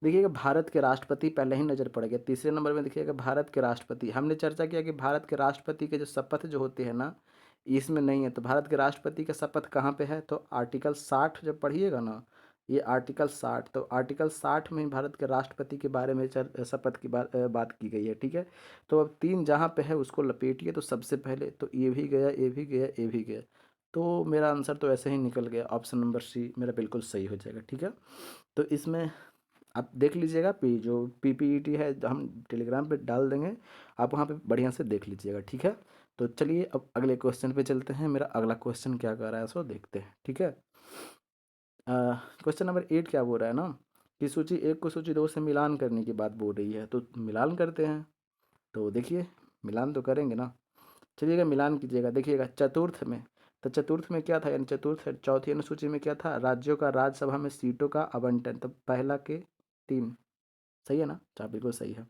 देखिएगा भारत के राष्ट्रपति पहले ही नज़र पड़ गया। तीसरे नंबर में देखिएगा भारत के राष्ट्रपति, हमने चर्चा किया कि भारत के राष्ट्रपति के जो शपथ जो होते हैं ना, इसमें नहीं है। तो भारत के राष्ट्रपति का शपथ कहाँ पे है, तो आर्टिकल 60 जब पढ़िएगा ना, ये आर्टिकल 60, तो आर्टिकल 60 में भारत के राष्ट्रपति के बारे में शपथ की बात की गई है। ठीक है, तो अब तीन जहाँ पे है उसको लपेटिए, तो सबसे पहले तो ये भी गया, ये भी गया, ये भी गया, तो मेरा आंसर तो ऐसे ही निकल गया, ऑप्शन नंबर सी मेरा बिल्कुल सही हो जाएगा। ठीक है, तो इसमें आप देख लीजिएगा, जो पीपीईटी है हम टेलीग्राम पे डाल देंगे, आप वहाँ पे बढ़िया से देख लीजिएगा। ठीक है, तो चलिए अब अगले क्वेश्चन पे चलते हैं। मेरा अगला क्वेश्चन क्या कर रहा है सो देखते हैं। ठीक है, क्वेश्चन नंबर 8 क्या बोल रहा है ना, कि सूची 1 को सूची 2 से मिलान करने की बात बोल रही है, तो मिलान करते हैं। तो देखिए, मिलान तो करेंगे ना, चलिएगा मिलान कीजिएगा। देखिएगा चतुर्थ में, तो चतुर्थ में क्या था, यानी चतुर्थ चौथी अनुसूची में क्या था, राज्यों का राज्यसभा में सीटों का आवंटन, तो पहला के 3, सही है ना, चार बिल्कुल सही है।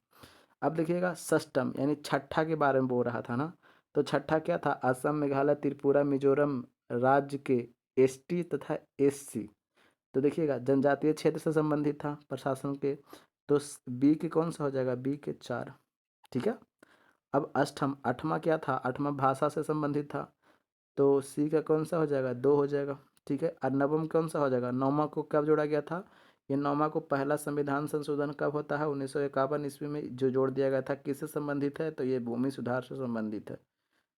अब देखिएगा षष्टम यानी छठा के बारे में बोल रहा था ना, तो छठा क्या था, असम मेघालय त्रिपुरा मिजोरम राज्य के एसटी तथा एससी, तो देखिएगा जनजातीय क्षेत्र से संबंधित था प्रशासन के, तो बी के कौन सा हो जाएगा, बी के 4। ठीक है, अब अष्टम, आठवां क्या था, आठवां भाषा से संबंधित था, तो सी का कौन सा हो जाएगा, 2 हो जाएगा। ठीक है, और नवम कौन सा हो जाएगा, नौमा को कब जोड़ा गया था, ये नौमा को पहला संविधान संशोधन कब होता है, 1951 ईस्वी में जो जोड़ दिया गया था, किससे संबंधित है, तो ये भूमि सुधार से संबंधित है।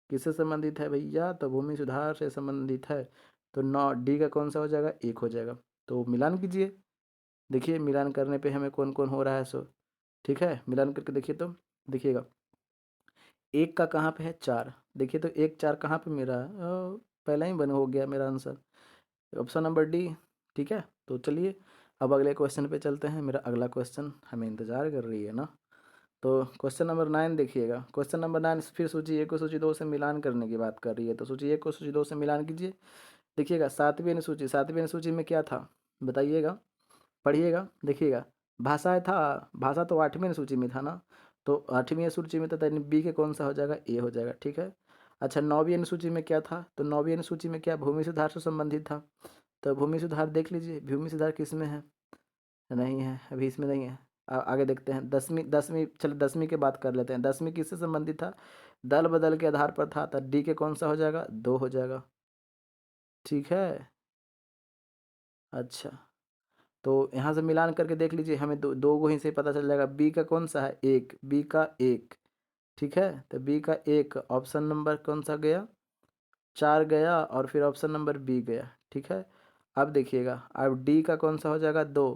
किससे संबंधित है भैया, तो भूमि सुधार से संबंधित है। तो 9 डी का कौन सा हो जाएगा, 1 हो जाएगा। तो मिलान कीजिए, देखिए मिलान करने पे हमें कौन कौन हो रहा है सो। ठीक है, मिलान करके देखिए, तो देखिएगा 1 का कहाँ पे है, 4, देखिए तो 1 4 कहाँ पे मेरा पहला ही बन हो गया मेरा आंसर, ऑप्शन नंबर डी। ठीक है, तो चलिए अब अगले क्वेश्चन पे चलते हैं। मेरा अगला क्वेश्चन हमें इंतज़ार कर रही है ना, तो क्वेश्चन नंबर 9 देखिएगा। क्वेश्चन नंबर 9 फिर सूची 1 को सूची 2 से मिलान करने की बात कर रही है, तो सूची 1 को सूची 2 से मिलान कीजिए। देखिएगा सातवीं अनुसूची में क्या था, बताइएगा, पढ़िएगा। देखिएगा भाषाएँ था, भाषा तो 8वीं अनुसूची में था ना, तो 8वीं अनुसूची में था, तो बी के कौन सा हो जाएगा, ए हो जाएगा। ठीक है, अच्छा 9वीं अनुसूची में क्या था, तो 9वीं अनुसूची में क्या, भूमि सुधार से संबंधित था, तो भूमि सुधार देख लीजिए, भूमि सुधार किस में है, नहीं है अभी, इसमें नहीं है। आगे देखते हैं, 10वीं 10वीं, चलो 10वीं की बात कर लेते हैं। 10वीं किससे संबंधित था, दल बदल के आधार पर था, तो डी के कौन सा हो जाएगा, 2 हो जाएगा। ठीक है, अच्छा, तो यहाँ से मिलान करके देख लीजिए, हमें दो को ही से पता चल जाएगा। बी का कौन सा है, 1, बी का 1। ठीक है, तो बी का 1, ऑप्शन नंबर कौन सा गया, 4 गया, और फिर ऑप्शन नंबर बी गया। ठीक है, अब देखिएगा, अब डी का कौन सा हो जाएगा, 2,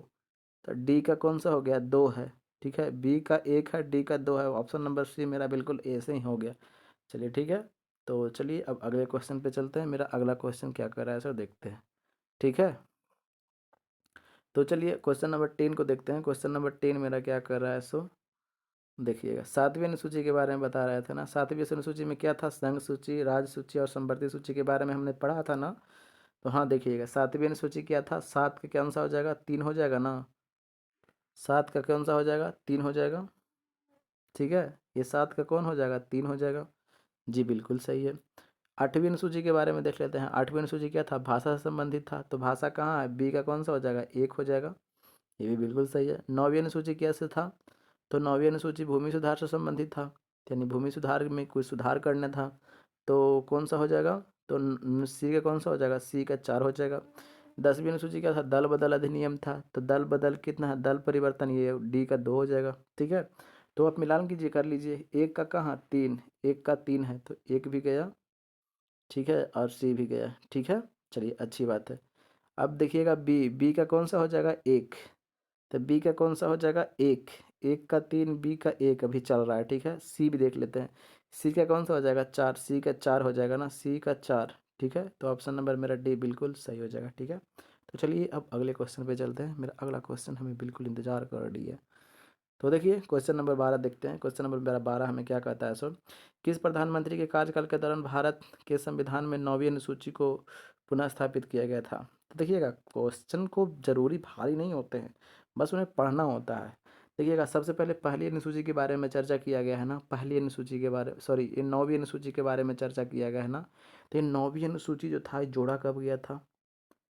तो डी का कौन सा हो गया, 2 है। ठीक है, बी का 1 है, डी का 2 है, ऑप्शन नंबर सी मेरा बिल्कुल ए से ही हो गया। चलिए ठीक है, तो चलिए अब अगले क्वेश्चन पे चलते हैं। मेरा अगला क्वेश्चन क्या कर रहा है सर देखते हैं। ठीक है, तो चलिए क्वेश्चन नंबर 10 को देखते हैं। क्वेश्चन नंबर 10 मेरा क्या कर रहा है सो देखिएगा, सातवीं अनुसूची के बारे में बता रहे थे ना। सातवीं अनुसूची में क्या था, संघ सूची, राज्य सूची और संवर्ती सूची के बारे में हमने पढ़ा था ना। तो हाँ देखिएगा, सातवीं अनुसूची क्या था, 7 का कौन सा हो जाएगा, 3 हो जाएगा ना, 7 का कौन सा हो जाएगा, 3 हो जाएगा। ठीक है, ये 7 का कौन हो जाएगा, 3 हो जाएगा। जी बिल्कुल सही है। आठवीं अनुसूची के बारे में देख लेते हैं। आठवीं अनुसूची क्या था, भाषा से संबंधित था, तो भाषा कहाँ है, बी का कौन सा हो जाएगा, 1 हो जाएगा। ये भी बिल्कुल सही है। नौवीं अनुसूची कैसे था, तो नौवीं अनुसूची भूमि सुधार से संबंधित था, यानी भूमि सुधार में कोई सुधार करना था, तो कौन सा हो जाएगा, तो सी का कौन सा हो जाएगा, सी का 4 हो जाएगा। 10वीं अनुसूची क्या था, दल बदल अधिनियम था, तो दल बदल कितना है, दल परिवर्तन, ये डी का 2 हो जाएगा। ठीक है, तो आप मिलान कीजिए, कर लीजिए। एक का कहाँ 3, एक का 3 है तो एक भी गया, ठीक है, और सी भी गया, ठीक है। चलिए अच्छी बात है। अब देखिएगा बी, बी का कौन सा हो जाएगा 1, तो बी का कौन सा हो जाएगा 1, 1 का 3, बी का 1 अभी चल रहा है, ठीक है। सी भी देख लेते हैं, सी का कौन सा हो जाएगा 4, सी का 4 हो जाएगा ना, सी का 4, ठीक है। तो ऑप्शन नंबर मेरा डी बिल्कुल सही हो जाएगा, ठीक है। तो चलिए अब अगले क्वेश्चन पे चलते हैं। मेरा अगला क्वेश्चन हमें बिल्कुल इंतजार कर रही है। तो देखिए क्वेश्चन नंबर 12 देखते हैं। क्वेश्चन नंबर मेरा 12 हमें क्या कहता है सो, किस प्रधानमंत्री के कार्यकाल के दौरान भारत के संविधान में 9वीं अनुसूची को पुनः स्थापित किया गया था। तो देखिएगा क्वेश्चन को जरूरी भारी नहीं होते हैं, बस उन्हें पढ़ना होता है। देखिएगा सबसे पहले पहली अनुसूची के बारे में चर्चा किया गया है ना, पहली अनुसूची के बारे, सॉरी, ये 9वीं अनुसूची के बारे में चर्चा किया गया है ना। तो ये 9वीं अनुसूची जो था ये जोड़ा कब गया था।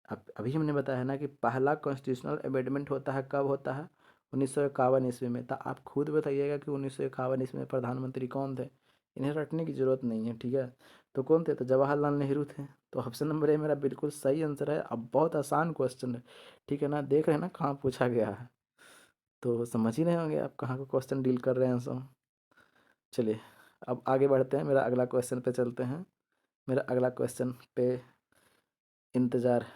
अब अभी हमने बताया है ना कि पहला कॉन्स्टिट्यूशनल अमेंडमेंट होता है, कब होता है 1951 ईस्वी में। तो आप खुद बताइएगा कि 1951 ईस्वी में प्रधानमंत्री कौन थे। इन्हें रटने की ज़रूरत नहीं है, ठीक है। तो कौन थे, तो जवाहरलाल नेहरू थे। तो ऑप्शन नंबर ए मेरा बिल्कुल सही आंसर है। अब बहुत आसान क्वेश्चन है, ठीक है ना, देख रहे हैं ना कहाँ पूछा गया है, तो समझ ही नहीं होंगे आप कहाँ का क्वेश्चन डील कर रहे हैं सब। चलिए अब आगे बढ़ते हैं, मेरा अगला क्वेश्चन पे चलते हैं। मेरा अगला क्वेश्चन पे इंतज़ार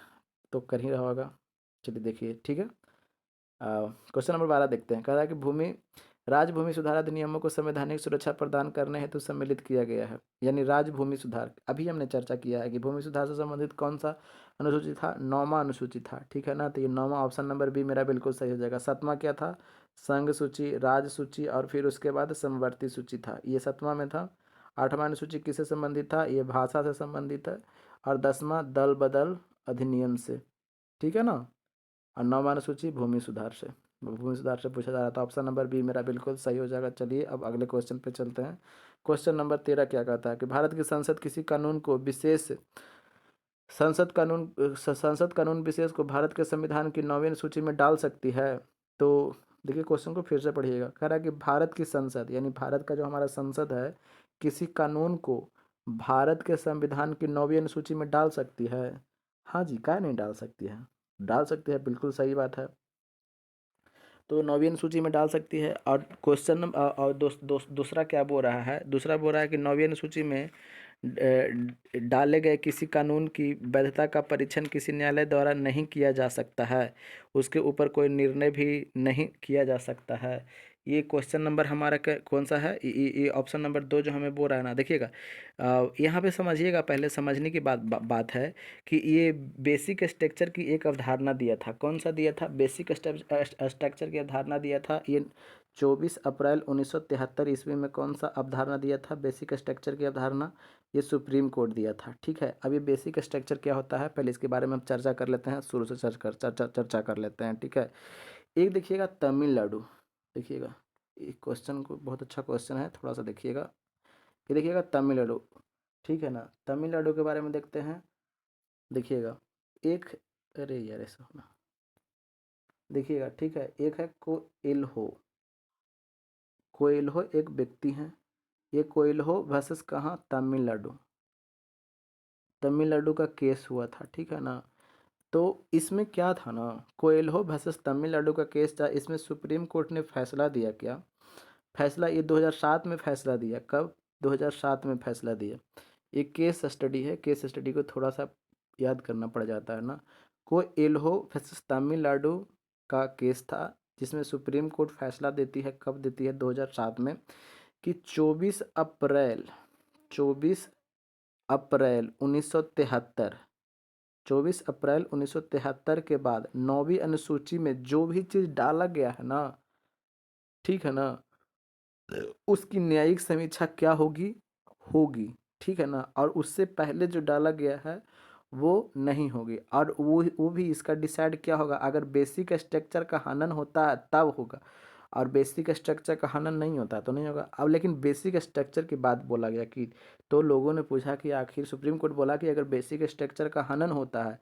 तो कर ही रहा होगा। चलिए देखिए, ठीक है। क्वेश्चन नंबर 12 देखते हैं। कह रहा है कि भूमि राजभूमि सुधार अधिनियमों को संवैधानिक सुरक्षा प्रदान करने हेतु सम्मिलित किया गया है। यानी राजभूमि सुधार, अभी हमने चर्चा किया है कि भूमि सुधार से संबंधित कौन सा अनुसूची था, 9वां अनुसूची था, ठीक है ना। तो ये 9वां ऑप्शन नंबर बी मेरा बिल्कुल सही हो जाएगा। 7वां क्या था, संघ सूची, राज सूची और फिर उसके बाद समवर्ती सूची था, ये 7वां में था। 8वां अनुसूची किससे संबंधित था, ये भाषा से संबंधित है। और 10वां दल बदल अधिनियम से, ठीक है ना। और 9वां अनुसूची भूमि सुधार से, भूमि सुधार से पूछा जा रहा था। ऑप्शन नंबर बी मेरा बिल्कुल सही हो जाएगा। चलिए अब अगले क्वेश्चन पे चलते हैं। क्वेश्चन नंबर 13 क्या कहता है कि भारत की संसद किसी कानून को विशेष संसद कानून विशेष को भारत के संविधान की 9वीं सूची में डाल सकती है। तो देखिए क्वेश्चन को फिर से पढ़िएगा। कह रहा है कि भारत की संसद यानी भारत का जो हमारा संसद है किसी कानून को भारत के संविधान की 9वीं अनुसूची में डाल सकती है। हाँ जी, क्या नहीं डाल सकती है, डाल सकती है, बिल्कुल सही बात है। तो 9वीं अनुसूची में डाल सकती है। और क्वेश्चन और दूसरा क्या बोल रहा है, दूसरा बोल रहा है कि 9वीं अनुसूची में डाले गए किसी कानून की वैधता का परीक्षण किसी न्यायालय द्वारा नहीं किया जा सकता है, उसके ऊपर कोई निर्णय भी नहीं किया जा सकता है। ये क्वेश्चन नंबर हमारा कौन सा है, ये ऑप्शन नंबर 2 जो हमें बोल रहा है ना। देखिएगा यहाँ पे समझिएगा, पहले समझने की बात है कि ये बेसिक स्ट्रक्चर की एक अवधारणा दिया था। कौन सा दिया था, बेसिक स्ट्रक्चर की अवधारणा दिया था। ये 24 अप्रैल 1973 ईस्वी में कौन सा अवधारणा दिया था, बेसिक स्ट्रक्चर की अवधारणा, ये सुप्रीम कोर्ट दिया था, ठीक है। अब ये बेसिक स्ट्रक्चर क्या होता है पहले इसके बारे में हम चर्चा कर लेते हैं, शुरू से चर्चा कर लेते हैं, ठीक है। एक देखिएगा तमिलनाडु, देखिएगा ये क्वेश्चन को बहुत अच्छा क्वेश्चन है, थोड़ा सा देखिएगा। ये देखिएगा तमिलनाडु, ठीक है ना, तमिलनाडु के बारे में देखते हैं। देखिएगा एक, अरे यार ऐसा होना, देखिएगा ठीक है, एक है कोएल्हो, कोएल्हो एक व्यक्ति हैं। ये कोएल्हो वर्सेस कहाँ, तमिलनाडु, तमिलनाडु का केस हुआ था, ठीक है ना। तो इसमें क्या था ना, कोएल्हो वर्सेस तमिलनाडु का केस था। इसमें सुप्रीम कोर्ट ने फैसला दिया, क्या फैसला, ये 2007 में फैसला दिया। कब, 2007 में फैसला दिया। ये केस स्टडी है, केस स्टडी को थोड़ा सा याद करना पड़ जाता है ना। कोएल्हो वर्सेस तमिलनाडु का केस था जिसमें सुप्रीम कोर्ट फैसला देती है, कब देती है, 2007 में, कि 24 अप्रैल 1973, 24 अप्रैल 1973 के बाद 9वीं अनुसूची में जो भी चीज़ डाला गया है ना, ठीक है ना, उसकी न्यायिक समीक्षा क्या होगी, होगी, ठीक है ना। और उससे पहले जो डाला गया है वो नहीं होगी। और वो भी इसका डिसाइड क्या होगा, अगर बेसिक स्ट्रक्चर का हनन होता है तब होगा, और बेसिक स्ट्रक्चर का हनन नहीं होता तो नहीं होगा। अब लेकिन बेसिक स्ट्रक्चर की बात बोला गया कि, तो लोगों ने पूछा कि आखिर सुप्रीम कोर्ट बोला कि अगर बेसिक स्ट्रक्चर का हनन होता है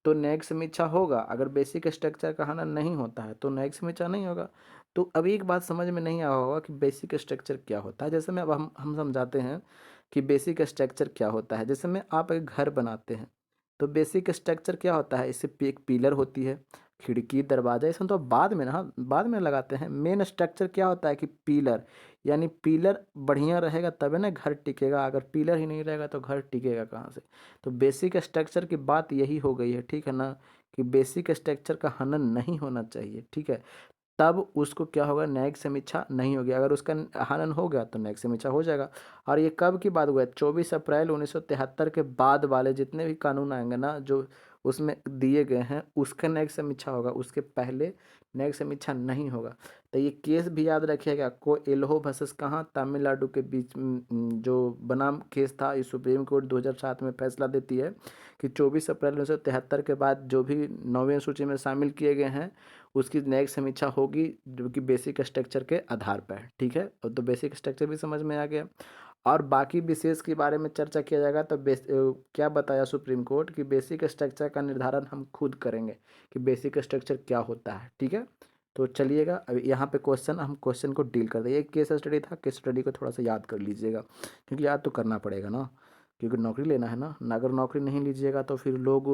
तो न्यायिक समीक्षा होगा, अगर बेसिक स्ट्रक्चर का हनन नहीं होता है तो न्यायिक समीक्षा नहीं होगा। तो अभी एक बात समझ में नहीं आया होगा कि बेसिक स्ट्रक्चर क्या होता है। जैसे में अब हम समझाते हैं कि बेसिक स्ट्रक्चर क्या होता है। जैसे में आप एक घर बनाते हैं तो बेसिक स्ट्रक्चर क्या होता है, इससे एक पिलर होती है, खिड़की दरवाजा ये सब तो बाद में ना, हाँ, बाद में लगाते हैं। मेन स्ट्रक्चर क्या होता है कि पिलर, यानी पिलर बढ़िया रहेगा तबे ना घर टिकेगा, अगर पिलर ही नहीं रहेगा तो घर टिकेगा कहाँ से। तो बेसिक स्ट्रक्चर की बात यही हो गई है, ठीक है ना, कि बेसिक स्ट्रक्चर का हनन नहीं होना चाहिए, ठीक है। तब उसको क्या होगा, न्यायिक समीक्षा नहीं होगी। अगर उसका हनन हो गया तो न्यायिक समीक्षा हो जाएगा। और ये कब की बात हुआ है, 24 अप्रैल 1973 के बाद वाले जितने भी कानून आएंगे ना, जो उसमें दिए गए हैं, उसका न्यायिक समीक्षा होगा, उसके पहले न्यायिक समीक्षा नहीं होगा। तो ये केस भी याद रखिएगा, कोएल्हो वर्सेस कहाँ, तमिलनाडु के बीच जो बनाम केस था, ये सुप्रीम कोर्ट 2007 में फैसला देती है कि 24 अप्रैल 1973 के बाद जो भी 9वीं सूची में शामिल किए गए हैं उसकी न्यायिक समीक्षा होगी, जो कि बेसिक स्ट्रक्चर के आधार पर है, ठीक है। और तो बेसिक स्ट्रक्चर भी समझ में आ गया। और बाकी विशेष के बारे में चर्चा किया जाएगा तो क्या बताया सुप्रीम कोर्ट कि बेसिक स्ट्रक्चर का निर्धारण हम खुद करेंगे कि बेसिक स्ट्रक्चर क्या होता है, ठीक है। तो चलिएगा अब यहाँ पे हम क्वेश्चन को डील कर देंगे। एक केस स्टडी था, केस स्टडी को थोड़ा सा याद कर लीजिएगा, क्योंकि याद तो करना पड़ेगा ना, क्योंकि नौकरी लेना है ना। अगर नौकरी नहीं लीजिएगा तो फिर लोग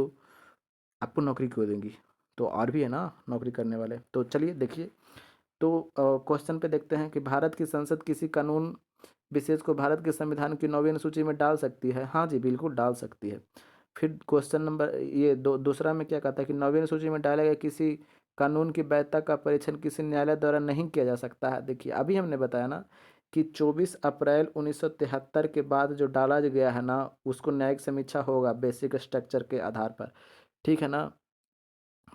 आपको नौकरी क्यों देंगी। तो और भी है ना नौकरी करने वाले। तो चलिए देखिए, तो क्वेश्चन पे देखते हैं कि भारत की संसद किसी कानून विशेष को भारत के संविधान की 9वीं अनुसूची में डाल सकती है। हाँ जी, बिल्कुल डाल सकती है। फिर क्वेश्चन नंबर ये दूसरा में क्या कहता है कि 9वीं अनुसूची में डाले गए किसी कानून की वैधता का परीक्षण किसी न्यायालय द्वारा नहीं किया जा सकता है। देखिए अभी हमने बताया ना कि 24 अप्रैल 1973 के बाद जो डाला गया है ना, उसको न्यायिक समीक्षा होगा बेसिक स्ट्रक्चर के आधार पर, ठीक है ना।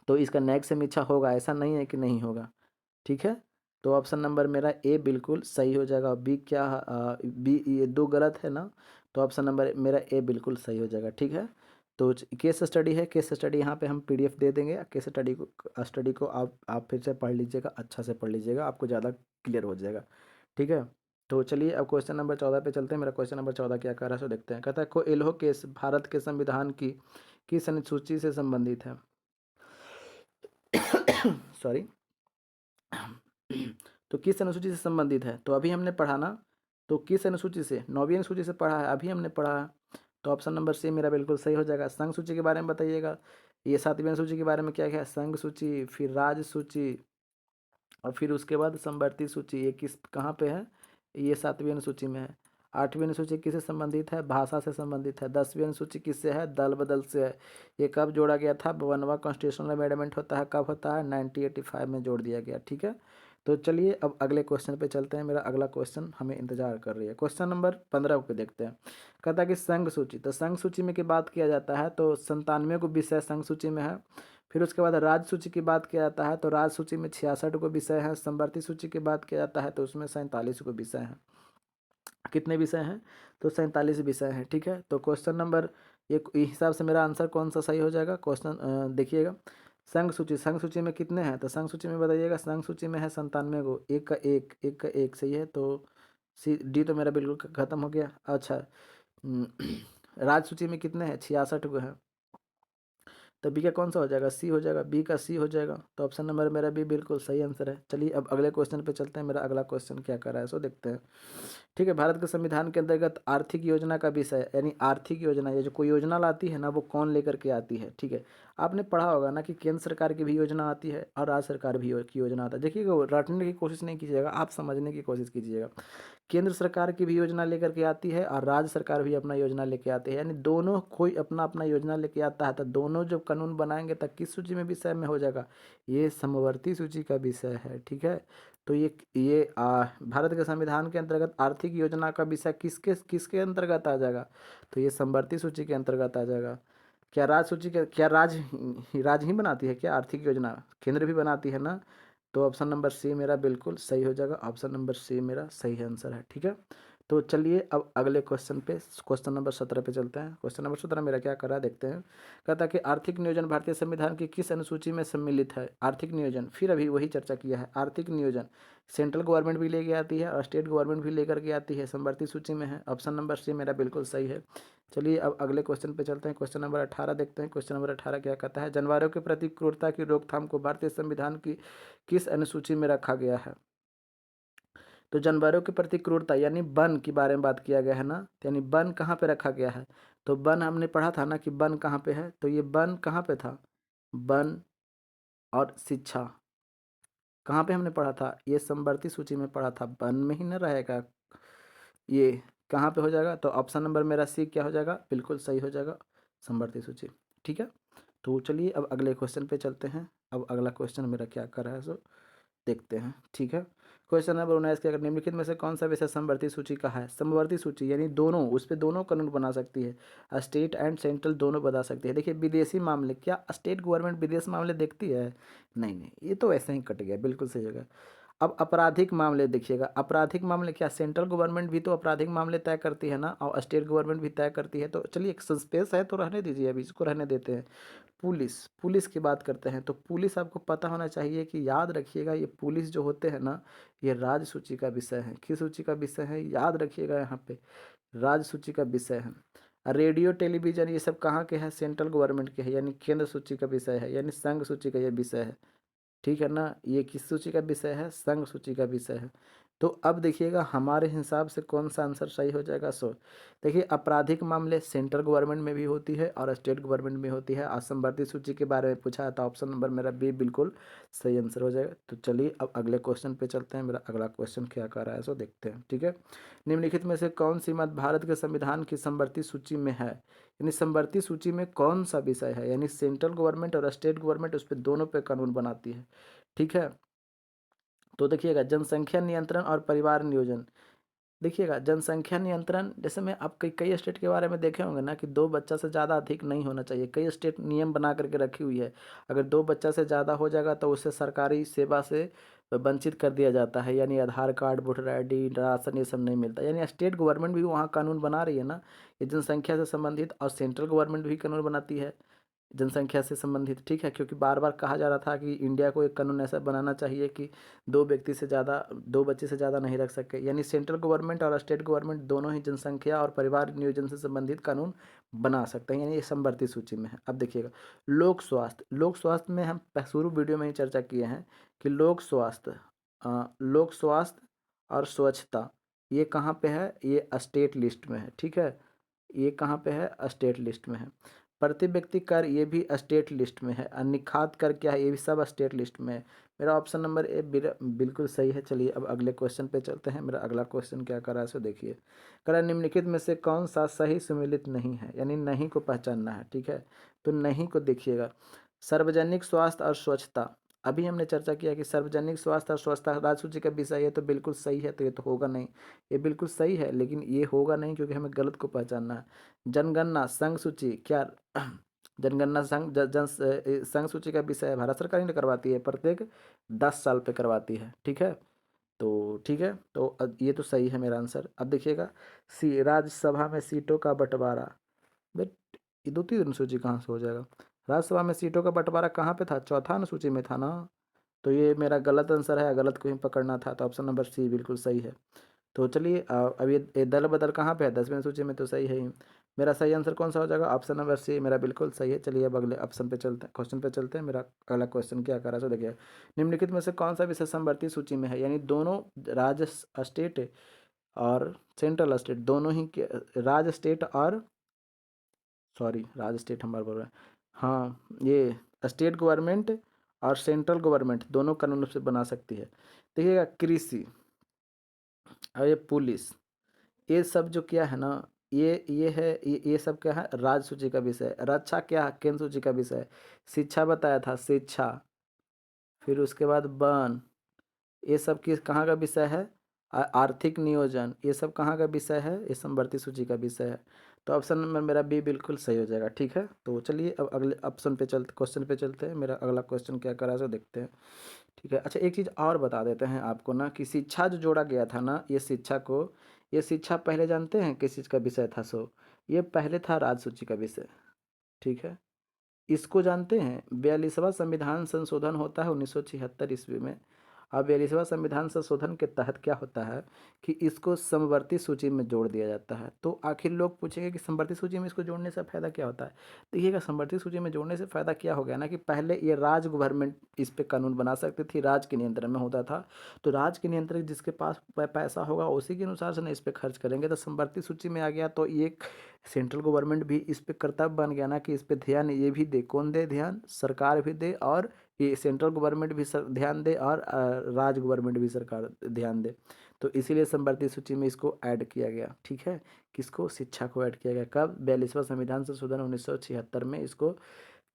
तो इसका न्यायिक समीक्षा होगा, ऐसा नहीं है कि नहीं होगा, ठीक है। तो ऑप्शन नंबर मेरा ए बिल्कुल सही हो जाएगा। बी क्या, बी ये दो गलत है ना, तो ऑप्शन नंबर मेरा ए बिल्कुल सही हो जाएगा, ठीक है। तो केस स्टडी है, केस स्टडी यहाँ पे हम पीडीएफ दे देंगे। केस स्टडी को आप फिर से पढ़ लीजिएगा, अच्छा से पढ़ लीजिएगा, आपको ज़्यादा क्लियर हो जाएगा, ठीक है। तो चलिए अब क्वेश्चन नंबर 14 पे चलते हैं। मेरा क्वेश्चन नंबर 14 क्या कह रहा है सो देखते हैं। कहता है कोएल्हो केस भारत के संविधान की किस अनुसूची से संबंधित है। सॉरी। तो किस अनुसूची से संबंधित है, तो अभी हमने पढ़ा ना, तो किस अनुसूची से, 9वीं अनुसूची से पढ़ा है, अभी हमने पढ़ा है। तो ऑप्शन नंबर सी मेरा बिल्कुल सही हो जाएगा। संघ सूची के बारे में बताइएगा, ये 7वीं अनुसूची के बारे में क्या क्या है, संघ सूची, फिर राज्य सूची, और फिर उसके बाद संवर्ती सूची। ये किस कहाँ पे है, ये 7वीं अनुसूची में है। 8वीं अनुसूची किससे संबंधित है, भाषा से संबंधित है। 10वीं अनुसूची किससे है, दल बदल से है। ये कब जोड़ा गया था, 52वां कॉन्स्टिट्यूशनल अमेंडमेंट होता है, कब होता है, 1985 में जोड़ दिया गया, ठीक है। तो चलिए अब अगले क्वेश्चन पे चलते हैं। मेरा अगला क्वेश्चन हमें इंतजार कर रही है। क्वेश्चन नंबर 15 पे देखते हैं। कहता है कि संघ सूची, तो संघ सूची में की बात किया जाता है तो 97 को विषय संघ सूची में है। फिर उसके बाद राज्य सूची की बात किया जाता है तो राज्य सूची में 66 को विषय है। संवर्ती सूची की बात किया जाता है तो उसमें 47 को विषय हैं। कितने विषय हैं, तो 47 विषय हैं, ठीक है। तो क्वेश्चन नंबर ये हिसाब से मेरा आंसर कौन सा सही हो जाएगा। क्वेश्चन देखिएगा, संघ सूची में कितने हैं, तो संघ सूची में बताइएगा। संघ सूची में है 97 को, एक का एक सही है। तो सी डी तो मेरा बिल्कुल खत्म हो गया। अच्छा, राज्य सूची में कितने हैं, 66 को है। तो बी का कौन सा हो जाएगा, सी हो जाएगा, बी का सी हो जाएगा। तो ऑप्शन नंबर मेरा बी बिल्कुल सही आंसर है। चलिए अब अगले क्वेश्चन पे चलते हैं। मेरा अगला क्वेश्चन क्या कर रहा है सो देखते हैं, ठीक है। भारत के संविधान के अंतर्गत आर्थिक योजना का विषय, यानी आर्थिक योजना, ये जो कोई योजना लाती है ना, वो कौन लेकर के आती है, ठीक है। आपने पढ़ा होगा ना कि केंद्र सरकार की भी योजना आती है और राज्य सरकार भी की योजना आता है। देखिएगा, वो रटने की कोशिश नहीं कीजिएगा, आप समझने की कोशिश कीजिएगा। केंद्र सरकार की भी योजना लेकर के आती है और राज्य सरकार भी अपना योजना लेके आती है, यानी दोनों कोई अपना अपना योजना लेके आता है। तो दोनों जब कानून बनाएंगे तब किस सूची में विषय में हो जाएगा, ये समवर्ती सूची का विषय है, ठीक है। तो ये भारत के संविधान के अंतर्गत आर्थिक योजना का विषय किसके किसके अंतर्गत आ जाएगा, तो ये समवर्ती सूची के अंतर्गत आ जाएगा। क्या राज्य सूची के, क्या राज्य ही बनाती है क्या आर्थिक योजना, केंद्र भी बनाती है ना। तो ऑप्शन नंबर सी मेरा बिल्कुल सही हो जाएगा। ऑप्शन नंबर सी मेरा सही आंसर है, ठीक है। तो चलिए अब अगले क्वेश्चन पे, क्वेश्चन नंबर 17 पे चलते हैं। क्वेश्चन नंबर 17 मेरा क्या कर रहा है देखते हैं। कहता है कि आर्थिक नियोजन भारतीय संविधान की किस अनुसूची में सम्मिलित है। आर्थिक नियोजन, फिर अभी वही चर्चा किया है। आर्थिक नियोजन सेंट्रल गवर्नमेंट भी लेके आती है और स्टेट गवर्नमेंट भी लेकर के आती है, समवर्ती सूची में है। ऑप्शन नंबर सी मेरा बिल्कुल सही है। चलिए अब अगले क्वेश्चन पे चलते हैं। क्वेश्चन नंबर 18 देखते हैं। क्वेश्चन नंबर 18 क्या कहता है, जानवरों के प्रति क्रूरता की रोकथाम को भारतीय संविधान की किस अनुसूची में रखा गया है। तो जानवरों के प्रति क्रूरता यानी वन के बारे में बात किया गया है ना, तो यानी वन कहाँ पे रखा गया है। तो वन हमने पढ़ा था ना कि वन कहाँ पे है, तो ये वन कहाँ पे था, वन और शिक्षा कहाँ पे हमने पढ़ा था? ये समवर्ती सूची में पढ़ा था, वन में ही न रहेगा ये। कहाँ पे हो जाएगा? तो ऑप्शन नंबर मेरा सी क्या हो जाएगा? बिल्कुल सही हो जाएगा, समवर्ती सूची। ठीक है, तो चलिए अब अगले क्वेश्चन पे चलते हैं। अब अगला क्वेश्चन मेरा क्या कर रहा है सो देखते हैं। ठीक है, क्वेश्चन नंबर 19 के, अगर निम्नलिखित में से कौन सा विषय समवर्ती सूची का है? समवर्ती सूची यानी दोनों, उस पर दोनों कानून बना सकती है, स्टेट एंड सेंट्रल दोनों बना सकती है। देखिए विदेशी मामले, क्या स्टेट गवर्नमेंट विदेश मामले देखती है? नहीं नहीं, ये तो ऐसे ही कट गया, बिल्कुल सही जगह। अब आपराधिक मामले देखिएगा, आपराधिक मामले क्या सेंट्रल गवर्नमेंट भी तो आपराधिक मामले तय करती है ना, और स्टेट गवर्नमेंट भी तय करती है। तो चलिए एक सस्पेंस है तो रहने दीजिए, अभी इसको रहने देते हैं। पुलिस, पुलिस की बात करते हैं तो पुलिस आपको पता होना चाहिए कि याद रखिएगा, ये पुलिस जो होते हैं ना, ये राज्य सूची का विषय है। किस सूची का विषय है? याद रखिएगा, यहाँ पे राज्य सूची का विषय है। रेडियो टेलीविजन ये सब कहाँ के हैं? सेंट्रल गवर्नमेंट के हैं, यानी केंद्र सूची का विषय है, यानी संघ सूची का ये विषय है। ठीक है ना, ये किस सूची का विषय है? संघ सूची का विषय है। तो अब देखिएगा हमारे हिसाब से कौन सा आंसर सही हो जाएगा। सो देखिए आपराधिक मामले सेंट्रल गवर्नमेंट में भी होती है और स्टेट गवर्नमेंट में होती है। असमवर्ती सूची के बारे में पूछा है तो ऑप्शन नंबर मेरा बी बिल्कुल सही आंसर हो जाएगा। तो चलिए अब अगले क्वेश्चन पे चलते हैं। मेरा अगला क्वेश्चन क्या कर रहा है सो देखते हैं। ठीक है, निम्नलिखित में से कौन सी मत भारत के संविधान की समवर्ती सूची में है? यानी समवर्ती सूची में कौन सा विषय है? यानी सेंट्रल गवर्नमेंट और स्टेट गवर्नमेंट उस पर दोनों पे कानून बनाती है। ठीक है, तो देखिएगा जनसंख्या नियंत्रण और परिवार नियोजन। देखिएगा जनसंख्या नियंत्रण, जैसे मैं आप कई कई स्टेट के बारे में देखे होंगे ना कि दो बच्चा से ज़्यादा अधिक नहीं होना चाहिए। कई स्टेट नियम बना करके रखी हुई है, अगर दो बच्चा से ज़्यादा हो जाएगा तो उसे सरकारी सेवा से वंचित कर दिया जाता है, यानी आधार कार्ड, वोटर आईडी, राशन, ये सब नहीं मिलता। यानी स्टेट गवर्नमेंट भी वहाँ कानून बना रही है ना, ये जनसंख्या से संबंधित, और सेंट्रल गवर्नमेंट भी कानून बनाती है जनसंख्या से संबंधित। ठीक है, क्योंकि बार बार कहा जा रहा था कि इंडिया को एक कानून ऐसा बनाना चाहिए कि दो व्यक्ति से ज़्यादा, दो बच्चे से ज़्यादा नहीं रख सके। यानी सेंट्रल गवर्नमेंट और स्टेट गवर्नमेंट दोनों ही जनसंख्या और परिवार नियोजन से संबंधित कानून बना सकते हैं, यानी ये समवर्ती सूची में है। अब देखिएगा लोक स्वास्थ्य, लोक स्वास्थ्य में हम शुरू वीडियो में ही चर्चा किए हैं कि लोक स्वास्थ्य, लोक स्वास्थ्य और स्वच्छता ये कहाँ पे है? ये स्टेट लिस्ट में है। ठीक है, ये कहाँ पे है? स्टेट लिस्ट में है। प्रति व्यक्ति कर ये भी स्टेट लिस्ट में है। निखात कर क्या है? ये भी सब स्टेट लिस्ट में है। मेरा ऑप्शन नंबर ए बिल्कुल सही है। चलिए अब अगले क्वेश्चन पे चलते हैं। मेरा अगला क्वेश्चन क्या कर रहा है सो देखिए, कह रहा है निम्नलिखित में से कौन सा सही सुमेलित नहीं है? यानी नहीं को पहचानना है। ठीक है, तो नहीं को देखिएगा, सार्वजनिक स्वास्थ्य और स्वच्छता, अभी हमने चर्चा किया कि सार्वजनिक स्वास्थ्य और स्वच्छता राज्य सूची का विषय है, तो बिल्कुल सही है, तो ये तो होगा नहीं। ये बिल्कुल सही है लेकिन ये होगा नहीं क्योंकि हमें गलत को पहचानना है। जनगणना संघ सूची क्या? जनगणना संघ सूची का विषय है, भारत सरकार ही नहीं करवाती है, प्रत्येक 10 साल पे करवाती है। ठीक है, तो ठीक है, तो ये तो सही है मेरा आंसर। अब देखिएगा सी राज्यसभा में सीटों का बंटवारा, बट ये दो तीन अनुसूची कहाँ से हो जाएगा? राज्यसभा में सीटों का बंटवारा कहाँ पे था? चौथा अनुसूची में था ना, तो ये मेरा गलत आंसर है, गलत को ही पकड़ना था, तो ऑप्शन नंबर सी बिल्कुल सही है। तो चलिए अब ये दल बदल कहाँ पे है? 10वें सूची में, तो सही है ही। मेरा सही आंसर कौन सा हो जाएगा? ऑप्शन नंबर सी मेरा बिल्कुल सही है। चलिए अब अगले ऑप्शन पे चलते हैं, क्वेश्चन पे चलते हैं। मेरा अगला क्वेश्चन क्या कर रहा है सो देखिए, निम्नलिखित में से कौन सा विषय समवर्ती सूची में है? यानी दोनों राज्य स्टेट और सेंट्रल स्टेट दोनों ही राज्य स्टेट और, सॉरी राज्य स्टेट हमारा बोल रहा है, हाँ ये स्टेट गवर्नमेंट और सेंट्रल गवर्नमेंट दोनों कानून से बना सकती है। देखिएगा कृषि और ये पुलिस, ये सब जो क्या है ना, ये है, ये सब क्या है? राज्य सूची का विषय है। रक्षा क्या है? केंद्र सूची का विषय है। शिक्षा बताया था, शिक्षा, फिर उसके बाद वन, ये सब किस कहाँ का विषय है? आर्थिक नियोजन, ये सब कहाँ का विषय है? ये समवर्ती सूची का विषय है। तो ऑप्शन नंबर मेरा बी बिल्कुल सही हो जाएगा। ठीक है, तो चलिए अब अगले ऑप्शन पे चलते, क्वेश्चन पे चलते हैं। मेरा अगला क्वेश्चन क्या करा सो देखते हैं। ठीक है, अच्छा एक चीज़ और बता देते हैं आपको ना कि शिक्षा जो जोड़ा गया था ना, ये शिक्षा को, ये शिक्षा पहले जानते हैं किस चीज़ का विषय था? सो ये पहले था राज्य सूची का विषय। ठीक है, इसको जानते हैं 42वां संविधान संशोधन होता है 1976 ईस्वी में। अब 42वां संविधान संशोधन के तहत क्या होता है कि इसको समवर्ती सूची में जोड़ दिया जाता है। तो आखिर लोग पूछेंगे कि समवर्ती सूची में इसको जोड़ने से फ़ायदा क्या होता है? देखिएगा समवर्ती सूची में जोड़ने से फ़ायदा क्या हो गया ना कि पहले ये राज्य गवर्नमेंट इस पे कानून बना सकती थी, राज्य के नियंत्रण में होता था। तो राज्य के नियंत्रक जिसके पास पैसा होगा उसी के अनुसार से ना इस पे खर्च करेंगे। तो समवर्ती सूची में आ गया तो ये सेंट्रल गवर्नमेंट भी इस पे कर्तव्य बन गया ना कि इस पे ध्यान ये भी दे, कौन दे ध्यान? सरकार भी दे और ये सेंट्रल गवर्नमेंट भी ध्यान दे और राज्य गवर्नमेंट भी सरकार ध्यान दे। तो इसीलिए समवर्ती सूची में इसको ऐड किया गया, ठीक है। किसको? शिक्षा को ऐड किया गया। कब? 42वां संविधान संशोधन 1976 में इसको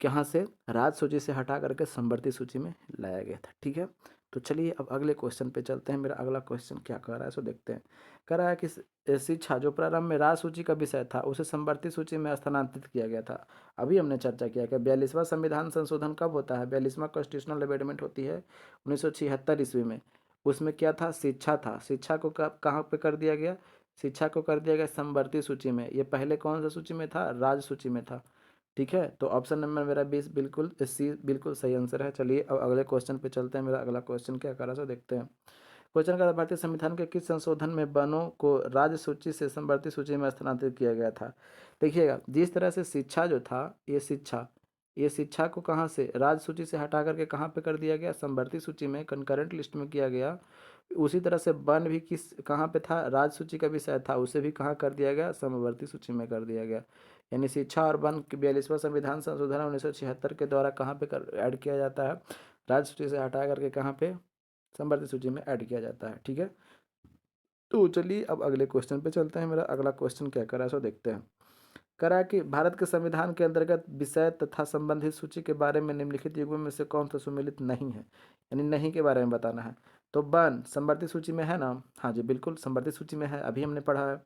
कहाँ से? राज्य सूची से हटा करके समवर्ती सूची में लाया गया था, ठीक है। तो चलिए अब अगले क्वेश्चन पे चलते हैं। मेरा अगला क्वेश्चन क्या कह रहा है सो देखते हैं। कह रहा है कि शिक्षा जो प्रारंभ में राज्य सूची का विषय था उसे समवर्ती सूची में स्थानांतरित किया गया था। अभी हमने चर्चा किया कि 42वां संविधान संशोधन कब होता है? 42वां कॉन्स्टिट्यूशनल अमेंडमेंट होती है 1976 ईस्वी में। उसमें क्या था? शिक्षा था। शिक्षा को कब कहाँ पे कर दिया गया? शिक्षा को कर दिया गया समवर्ती सूची में। ये पहले कौन सा सूची में था? राज्य सूची में था, ठीक है। तो ऑप्शन नंबर मेरा 20 बिल्कुल सी बिल्कुल सही आंसर है। चलिए अब अगले क्वेश्चन पे चलते हैं। मेरा अगला क्वेश्चन क्या कर रहा है सो देखते हैं। क्वेश्चन का भारतीय संविधान के किस संशोधन में वनों को राज्य सूची से समवर्ती सूची में स्थानांतरित किया गया था? देखिएगा, जिस तरह से शिक्षा जो था, ये शिक्षा को कहाँ से? राज्य सूची से हटा करके कहाँ पे कर दिया गया? समवर्ती सूची में, कंकरेंट लिस्ट में किया गया। उसी तरह से वन भी किस कहाँ पे था? राज्य सूची का विषय था, उसे भी कहाँ कर दिया गया? समवर्ती सूची में कर दिया गया। यानी शिक्षा और वन 42वां संविधान संशोधन 1976 के द्वारा कहाँ पे कर ऐड किया जाता है? राज्य सूची से हटा करके कहाँ पे? समवर्ती सूची में ऐड किया जाता है, ठीक है। तो चलिए अब अगले क्वेश्चन पे चलते हैं। मेरा अगला क्वेश्चन क्या करा है सो देखते हैं। करा है कि भारत के संविधान के अंतर्गत विषय तथा संबंधित सूची के बारे में निम्नलिखित युग्मों में से कौन सा सुमेलित नहीं है? यानी नहीं के बारे में बताना है। तो वन समवर्ती सूची में है ना? हाँ जी बिल्कुल समवर्ती सूची में है, अभी हमने पढ़ा है।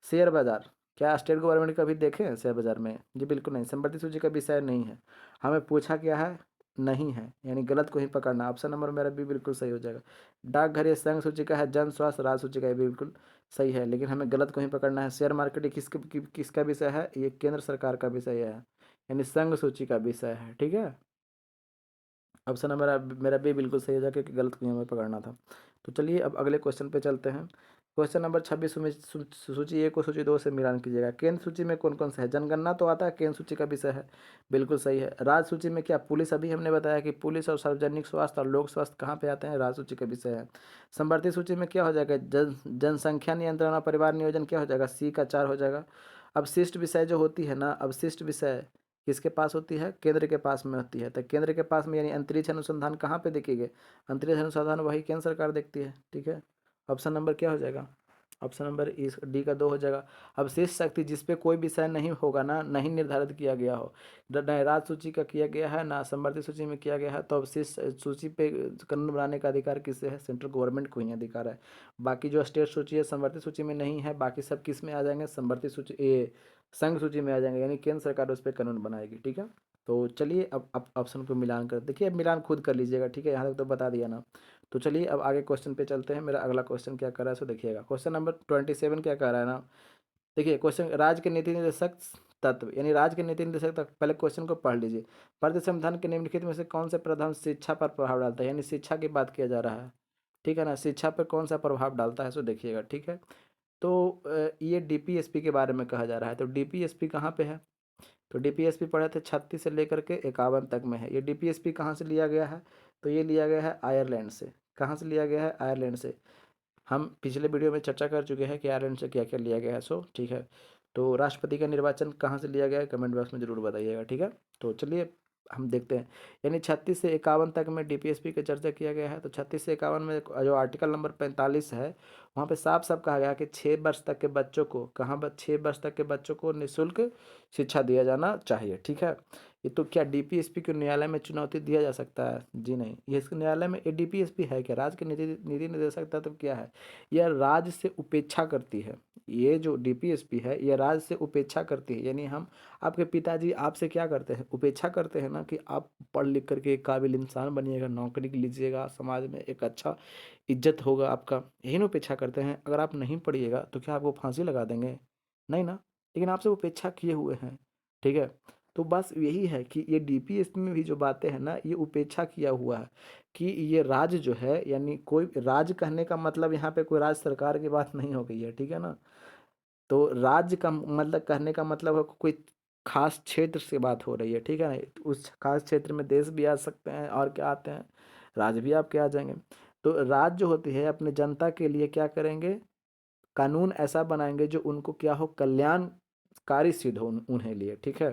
शेयर बाजार, क्या स्टेट गवर्नमेंट कभी देखे हैं शेयर बाजार में? जी बिल्कुल नहीं, समवर्ती सूची का विषय नहीं है। हमें पूछा क्या है? नहीं है, यानी गलत को ही पकड़ना। ऑप्शन नंबर मेरा भी बिल्कुल सही हो जाएगा। डाकघर ये संघ सूची का है, जन स्वास्थ्य राज्य सूची का, ये बिल्कुल सही है, लेकिन हमें गलत को ही पकड़ना है। शेयर मार्केट ये किसका विषय है? ये केंद्र सरकार का विषय है, यानी संघ सूची का विषय है, ठीक है। ऑप्शन नंबर मेरा भी बिल्कुल सही हो जाएगा क्योंकि गलत को ही हमें पकड़ना था। तो चलिए अब अगले क्वेश्चन पे चलते हैं। क्वेश्चन नंबर 26 में सूची 1 को सूची 2 से मिलान कीजिएगा। केंद्र सूची में कौन कौन सा है? जनगणना तो आता है, केंद्र सूची का विषय है, बिल्कुल सही है। राज्य सूची में क्या? पुलिस, अभी हमने बताया कि पुलिस और सार्वजनिक स्वास्थ्य और लोक स्वास्थ्य कहाँ पे आते हैं? राज्य सूची का विषय है। समवर्ती सूची में क्या हो जाएगा? जनसंख्या नियंत्रण और परिवार नियोजन क्या हो जाएगा? सी का 4 हो जाएगा। अवशिष्ट विषय जो होती है ना, अवशिष्ट विषय किसके पास होती है? केंद्र के पास में होती है। तो केंद्र के पास में यानी अंतरिक्ष अनुसंधान कहाँ पे देखेंगे? अंतरिक्ष अनुसंधान वही केंद्र सरकार देखती है, ठीक है। ऑप्शन नंबर क्या हो जाएगा? ऑप्शन नंबर इस डी का 2 हो जाएगा। अवशिष्ट शक्ति जिस पे कोई विषय नहीं होगा ना, नहीं निर्धारित किया गया हो, न राज्य सूची का किया गया है ना समवर्ती सूची में किया गया है, तो अवशिष्ट सूची पे कानून बनाने का अधिकार किससे है? सेंट्रल गवर्नमेंट को ही अधिकार है। बाकी जो स्टेट सूची है समवर्ती सूची में नहीं है, बाकी सब किस में आ जाएंगे? समवर्ती सूची ए संघ सूची में आ जाएंगे, यानी केंद्र सरकार उस पर कानून बनाएगी, ठीक है। तो चलिए अब ऑप्शन को मिलान कर देखिए, अब मिलान खुद कर लीजिएगा, ठीक है। यहाँ तक तो बता दिया ना। तो चलिए अब आगे क्वेश्चन पे चलते हैं। मेरा अगला क्वेश्चन क्या कर रहा है सो देखिएगा। क्वेश्चन नंबर 27 क्या कर रहा है ना, देखिए क्वेश्चन, राज्य के नीति निर्देशक तत्व, यानी राज्य के नीति निर्देशक तत्व, पहले क्वेश्चन को पढ़ लीजिए। भारतीय संविधान के निम्नलिखित में से कौन से प्रावधान शिक्षा पर प्रभाव डालता है? यानी शिक्षा की बात किया जा रहा है, ठीक है ना। शिक्षा पर कौन सा प्रभाव डालता है सो देखिएगा, ठीक है। तो ये डीपीएसपी के बारे में कहा जा रहा है। तो डीपीएसपी कहाँ पे है? तो डीपीएसपी पढ़े थे 36 से लेकर के 51 तक में है। ये डीपीएसपी कहाँ से लिया गया है? तो ये लिया गया है आयरलैंड से। कहाँ से लिया गया है? आयरलैंड से। हम पिछले वीडियो में चर्चा कर चुके हैं कि आयरलैंड से क्या क्या लिया गया है, सो ठीक है। तो राष्ट्रपति का निर्वाचन कहाँ से लिया गया है? कमेंट बॉक्स में जरूर बताइएगा, ठीक है। तो चलिए हम देखते हैं। यानी 36 से 51 तक में डीपीएसपी की चर्चा किया गया है। तो 36 से 51 में जो आर्टिकल नंबर 45 है, वहाँ पे साफ साफ कहा गया कि 6 वर्ष तक के बच्चों को, कहाँ 6 वर्ष तक के बच्चों को निःशुल्क शिक्षा दिया जाना चाहिए, ठीक है। ये तो क्या डीपीएसपी को न्यायालय में चुनौती दिया जा सकता है? जी नहीं, ये इसके न्यायालय में, ये डीपीएसपी है क्या? राज्य के नीति निर्देशक तत्व क्या है? यह राज्य से उपेक्षा करती है। ये जो डीपीएसपी है ये राज्य से उपेक्षा करती है, यानी हम, आपके पिताजी आपसे क्या करते हैं? उपेक्षा करते हैं ना, कि आप पढ़ लिख करके एक काबिल इंसान बनिएगा, नौकरी लीजिएगा, समाज में एक अच्छा इज्जत होगा आपका, यही ना उपेक्षा करते हैं। अगर आप नहीं पढ़िएगा तो क्या आपको फांसी लगा देंगे? नहीं ना, लेकिन आपसे उपेक्षा किए हुए हैं, ठीक है। तो बस यही है कि ये डीपीएसपी में भी जो बातें हैं ना, ये उपेक्षा किया हुआ है कि ये राज्य जो है, यानी कोई राज्य कहने का मतलब यहाँ पे कोई राज्य सरकार की बात नहीं हो गई है, ठीक है ना। तो राज्य का मतलब कहने का मतलब है कोई खास क्षेत्र से बात हो रही है, ठीक है ना। तो उस खास क्षेत्र में देश भी आ सकते हैं और क्या आते हैं, राज्य भी आपके आ जाएंगे। तो राज्य जो होती है अपने जनता के लिए क्या करेंगे? कानून ऐसा बनाएंगे जो उनको क्या हो, कल्याणकारी सिद्ध हो उन्हें लिए, ठीक है।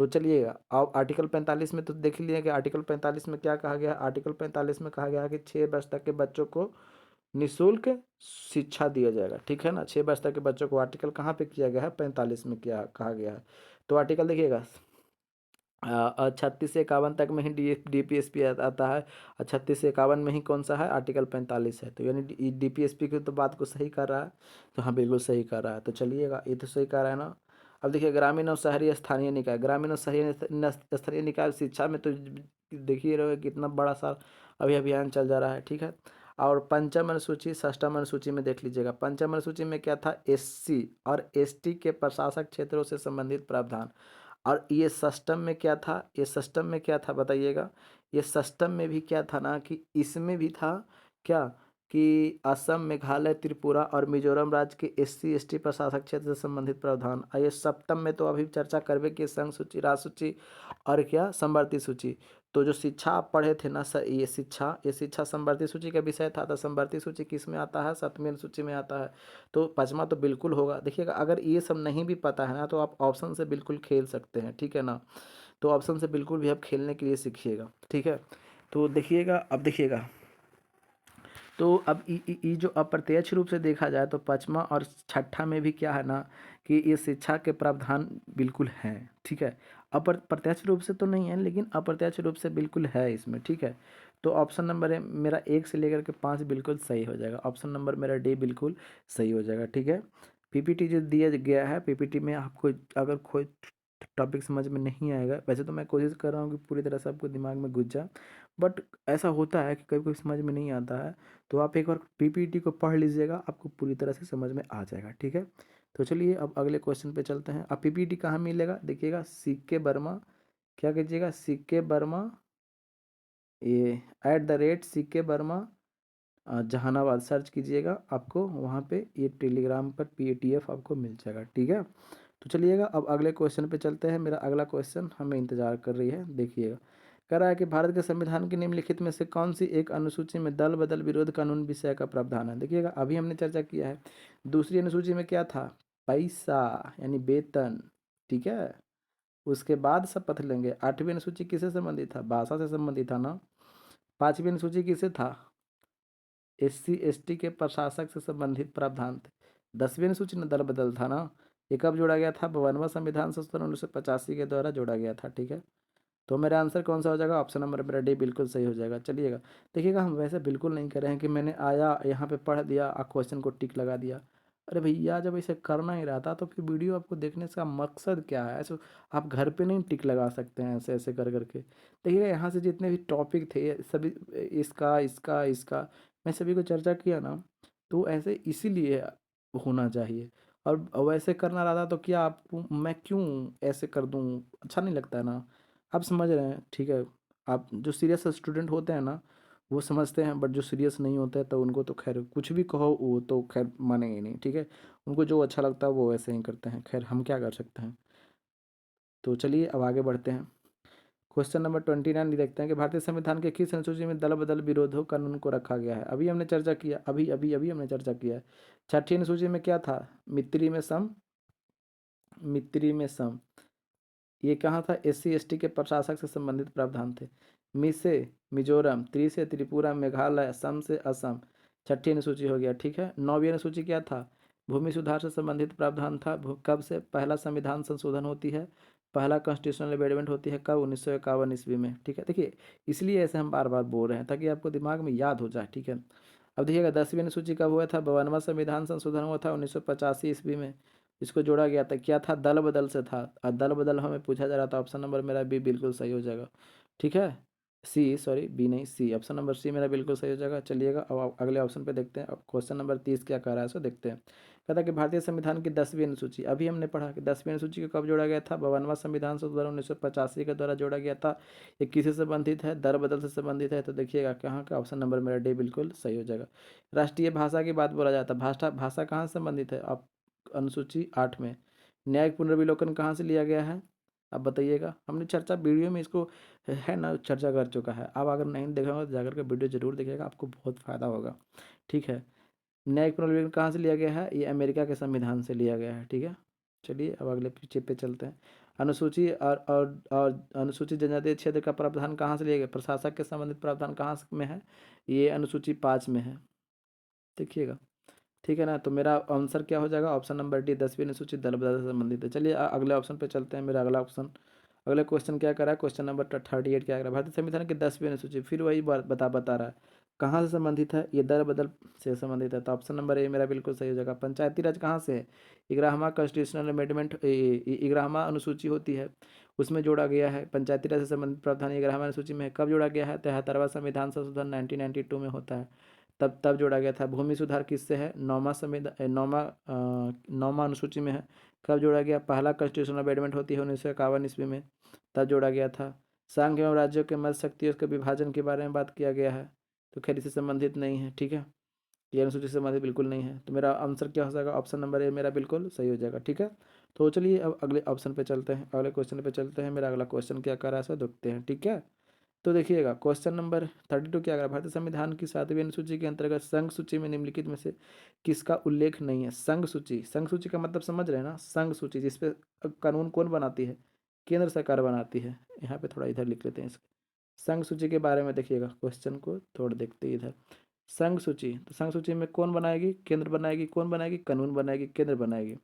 तो चलिएगा, अब आर्टिकल 45 में तो देख लिया कि आर्टिकल 45 में क्या कहा गया। आर्टिकल 45 में कहा गया कि 6 वर्ष तक के बच्चों को निःशुल्क शिक्षा दिया जाएगा, ठीक है ना। 6 वर्ष तक के बच्चों को आर्टिकल कहाँ पे किया गया है, 45 में क्या कहा गया है। तो आर्टिकल देखिएगा 36 से 51 तक में ही DPSP आता है, और 36 से 51 में ही कौन सा है, आर्टिकल 45 है। तो यानी DPSP की तो बात को सही कर रहा है, तो हाँ बिल्कुल सही कर रहा है। तो चलिएगा, ये तो सही कर रहा है ना। अब देखिए ग्रामीण और शहरी स्थानीय निकाय, ग्रामीण और शहरी स्थानीय निकाय शिक्षा में तो देखिए रहे कितना बड़ा सा अभी अभियान चल जा रहा है, ठीक है। और पंचम अनुसूची षष्ठम अनुसूची में देख लीजिएगा। पंचम अनुसूची में क्या था, SC और ST के प्रशासक क्षेत्रों से संबंधित प्रावधान। और ये सिस्टम में क्या था, ये सिस्टम में क्या था बताइएगा। ये सिस्टम में भी क्या था ना कि इसमें भी था क्या कि असम, मेघालय, त्रिपुरा और मिजोरम राज्य के SC ST प्रशासक क्षेत्र से संबंधित प्रावधान। और ये सप्तम में तो अभी चर्चा करबे की संघ सूची, राज सूची और क्या समवर्ती सूची। तो जो शिक्षा आप पढ़े थे ना सर, ये शिक्षा समवर्ती सूची का विषय था। तो समवर्ती सूची किस में आता है, 7वीं अनुसूची में आता है। तो पचमा तो बिल्कुल होगा। देखिएगा अगर ये सब नहीं भी पता है ना, तो आप ऑप्शन से बिल्कुल खेल सकते हैं, ठीक है ना। तो ऑप्शन से बिल्कुल भी आप खेलने के लिए सीखिएगा, ठीक है। तो देखिएगा, अब देखिएगा, तो अब ये जो अप्रत्यक्ष रूप से देखा जाए तो पचमा और छठा में भी क्या है ना कि ये शिक्षा के प्रावधान बिल्कुल हैं, ठीक है। प्रत्यक्ष रूप से तो नहीं है, लेकिन अप्रत्यक्ष रूप से बिल्कुल है इसमें, ठीक है। तो ऑप्शन नंबर है मेरा 1 से लेकर के 5 बिल्कुल सही हो जाएगा। ऑप्शन नंबर मेरा डी बिल्कुल सही हो जाएगा, ठीक है। PPT जो दिया गया है, PPT में आपको अगर कोई टॉपिक समझ में नहीं आएगा, वैसे तो मैं कोशिश कर रहा हूँ कि पूरी तरह से आपको दिमाग में घुस जाए, बट ऐसा होता है कि कभी कभी समझ में नहीं आता है। तो आप एक बार PPT को पढ़ लीजिएगा, आपको पूरी तरह से समझ में आ जाएगा, ठीक है। तो चलिए अब अगले क्वेश्चन पे चलते हैं। अब PPT कहाँ मिलेगा, देखिएगा CK वर्मा, क्या कीजिएगा CK वर्मा, ये @CK वर्मा जहानाबाद सर्च कीजिएगा, आपको वहाँ पे ये टेलीग्राम पर PDF आपको मिल जाएगा, ठीक है। तो चलिएगा अब अगले क्वेश्चन पे चलते हैं। मेरा अगला क्वेश्चन हमें इंतजार कर रही है, देखिएगा। कह रहा है कि भारत के संविधान की निम्नलिखित में से कौन सी एक अनुसूची में दल बदल विरोध कानून विषय का प्रावधान है। देखिएगा अभी हमने चर्चा किया है, दूसरी अनुसूची में क्या था, पैसा यानी वेतन, ठीक है। उसके बाद शपथ लेंगे। 8वीं अनुसूची किससे संबंधित था, भाषा से संबंधित था ना। 5वीं अनुसूची किससे था, SC ST के प्रशासक से संबंधित प्रावधान थे। 10वीं अनुसूची में दल बदल था ना, ये कब जोड़ा गया था, 52वां संविधान संशोधन 1985 के द्वारा जोड़ा गया था, ठीक है। तो मेरा आंसर कौन सा हो जाएगा, ऑप्शन नंबर मेरा डी बिल्कुल सही हो जाएगा। चलिएगा देखिएगा, हम वैसे बिल्कुल नहीं कर रहे हैं कि मैंने आया यहाँ पे पढ़ दिया और क्वेश्चन को टिक लगा दिया। अरे भैया जब इसे करना ही रहता तो फिर वीडियो आपको देखने का मकसद क्या है। ऐसे आप घर पे नहीं टिक लगा सकते हैं ऐसे ऐसे कर करके। देखिएगा यहाँ से जितने भी टॉपिक थे सभी, इसका इसका इसका मैं सभी को चर्चा किया ना, तो ऐसे इसीलिए होना चाहिए। और वैसे करना रहता तो क्या आप, मैं क्यों ऐसे कर दूँ, अच्छा नहीं लगता है ना। आप समझ रहे हैं, ठीक है। आप जो सीरियस स्टूडेंट होते हैं ना वो समझते हैं, बट जो सीरियस नहीं होते हैं तो उनको तो खैर कुछ भी कहो वो तो खैर मानेंगे नहीं, ठीक है। उनको जो अच्छा लगता है वो वैसे ही करते हैं, खैर हम क्या कर सकते हैं। तो चलिए अब आगे बढ़ते हैं। क्वेश्चन नंबर 29 देखते हैं कि भारतीय संविधान के किस अनुसूची में दल बदल विरोधों कानून को रखा गया है। अभी हमने चर्चा किया, अभी अभी अभी हमने चर्चा किया है। 6ठी अनुसूची में क्या था, मित्री में सम, मित्री में सम, ये कहाँ था, SC ST के प्रशासक से संबंधित प्रावधान थे। मी से मिजोरम, त्रि से त्रिपुरा, मेघालय, सम से असम। 6ठी अनुसूची हो गया, ठीक है। 9वीं अनुसूची क्या था, भूमि सुधार से संबंधित प्रावधान था। कब से पहला संविधान संशोधन होती है, पहला कॉन्स्टिट्यूशनल अमेंडमेंट होती है कब, 1951 ईस्वी में, ठीक है। देखिए इसलिए ऐसे हम बार बार बोल रहे हैं ताकि आपको दिमाग में याद हो जाए, ठीक है। अब देखिएगा 10वीं अनुसूची कब हुआ था, 52वां संविधान संशोधन हुआ था 1985 ईस्वी में। इसको जोड़ा गया था, क्या था, दल बदल से था। और दल बदल हमें पूछा जा रहा था, ऑप्शन नंबर मेरा बी बिल्कुल सही हो जाएगा, ठीक है। सी, सॉरी बी नहीं सी, ऑप्शन नंबर सी मेरा बिल्कुल सही हो जाएगा। चलिएगा अब अगले ऑप्शन पे देखते हैं। अब क्वेश्चन नंबर 30 क्या कह रहा है सो देखते हैं। कहता है कि भारतीय संविधान की 10वीं अनुसूची, अभी हमने पढ़ा कि 10वीं अनुसूची को कब जोड़ा गया था, 52वां संविधान संशोधन 1985 के द्वारा जोड़ा गया था। ये किससे संबंधित है, दल बदल से संबंधित है। तो देखिएगा कहाँ का, ऑप्शन नंबर मेरा डी बिल्कुल सही हो जाएगा। राष्ट्रीय भाषा की बात बोला जाता है, भाषा भाषा कहाँ से संबंधित है, आप अनुसूची 8 में। न्यायिक पुनर्विलोकन कहाँ से लिया गया है, आप बताइएगा। हमने चर्चा वीडियो में इसको है ना चर्चा कर चुका है। अब अगर नहीं देखा होगा तो जाकर के वीडियो जरूर देखिएगा, आपको बहुत फ़ायदा होगा, ठीक है। न्यायिक पुनर्विलोकन कहाँ से लिया गया है, ये अमेरिका के संविधान से लिया गया है, ठीक है। चलिए अब अगले पीछे पे चलते हैं। अनुसूची और अनुसूचित जनजातीय क्षेत्र का प्रावधान कहाँ से लिया गया? प्रशासक के संबंधित प्रावधान कहाँ में है? ये अनुसूची 5 में है, देखिएगा। ठीक है ना, तो मेरा आंसर क्या हो जाएगा? ऑप्शन नंबर डी, 10वीं अनुसूचित दल बदल से संबंधित है। चलिए अगले ऑप्शन पे चलते हैं। मेरा अगला ऑप्शन, अगले क्वेश्चन क्या कर रहा है? क्वेश्चन नंबर 38 क्या कर रहा है? भारतीय संविधान की 10वीं अनुसूची, फिर वही बात बता रहा है कहाँ से संबंधित है? ये दल बदल से संबंधित है, तो ऑप्शन नंबर ए मेरा बिल्कुल सही हो जाएगा। पंचायती राज कहाँ से है? 11वां कॉन्स्टिट्यूशनल अमेंडमेंट, 11वां अनुसूची होती है, उसमें जोड़ा गया है। पंचायती राज से संबंधित प्रावधान 11वां अनुसूची में है। कब जोड़ा गया है? 73वां संविधान संशोधन 1992 में होता है, तब जोड़ा गया था। भूमि सुधार किससे है? नौमा अनुसूची में है। कब जोड़ा गया? पहला कॉन्स्टिट्यूशनल अमेंडमेंट होती है 1951 ईस्वी में, तब जोड़ा गया था। संघ एवं राज्यों के मध्य शक्तियों के विभाजन के बारे में बात किया गया है, तो खैर इससे संबंधित नहीं है, ठीक है। ये अनुसूची से संबंधित बिल्कुल नहीं है, तो मेरा आंसर क्या हो जाएगा? ऑप्शन नंबर ए मेरा बिल्कुल सही हो जाएगा, ठीक है। तो चलिए अब अगले ऑप्शन पे चलते हैं, अगले क्वेश्चन पे चलते हैं। मेरा अगला क्वेश्चन क्या कर रहा है सो देखते हैं, ठीक है। तो देखिएगा क्वेश्चन नंबर 32 क्या करा? भारतीय संविधान की 7वीं अनुसूची के अंतर्गत संघ सूची में निम्नलिखित में से किसका उल्लेख नहीं है? संघ सूची, संघ सूची का मतलब समझ रहे हैं ना? संघ सूची जिसपे कानून कौन बनाती है? केंद्र सरकार बनाती है। यहाँ पे थोड़ा इधर लिख लेते हैं इसको। संघ सूची के बारे में देखिएगा, क्वेश्चन को थोड़ा देखते हैं इधर। संघ सूची, तो संघ सूची में कौन बनाएगी? केंद्र बनाएगी। कौन बनाएगी? कानून बनाएगी, केंद्र बनाएगी।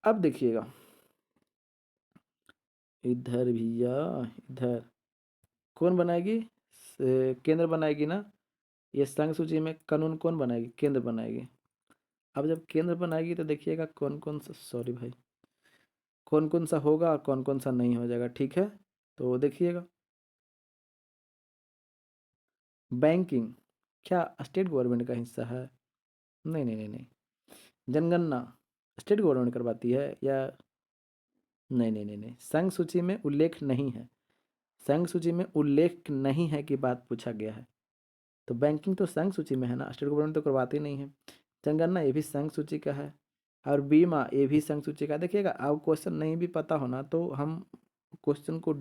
अब देखिएगा इधर भैया, इधर कौन बनाएगी? केंद्र बनाएगी ना। ये संघ सूची में कानून कौन बनाएगी? केंद्र बनाएगी। अब जब केंद्र बनाएगी तो देखिएगा कौन कौन सा, सॉरी भाई, कौन कौन सा होगा और कौन कौन सा नहीं हो जाएगा, ठीक है। तो देखिएगा बैंकिंग क्या स्टेट गवर्नमेंट का हिस्सा है? नहीं नहीं नहीं नहीं। जनगणना स्टेट गवर्नमेंट करवाती है या? नहीं नहीं नहीं नहीं, संघ सूची में उल्लेख नहीं है। संघ सूची में उल्लेख नहीं है कि बात पूछा गया है, तो बैंकिंग तो संघ सूची में है ना, स्टेट गवर्नमेंट तो करवाती नहीं है। जनगणना ये भी संघ सूची का है, और बीमा ये भी संघ सूची का। देखिएगा अब क्वेश्चन नहीं भी पता होना तो हम क्वेश्चन को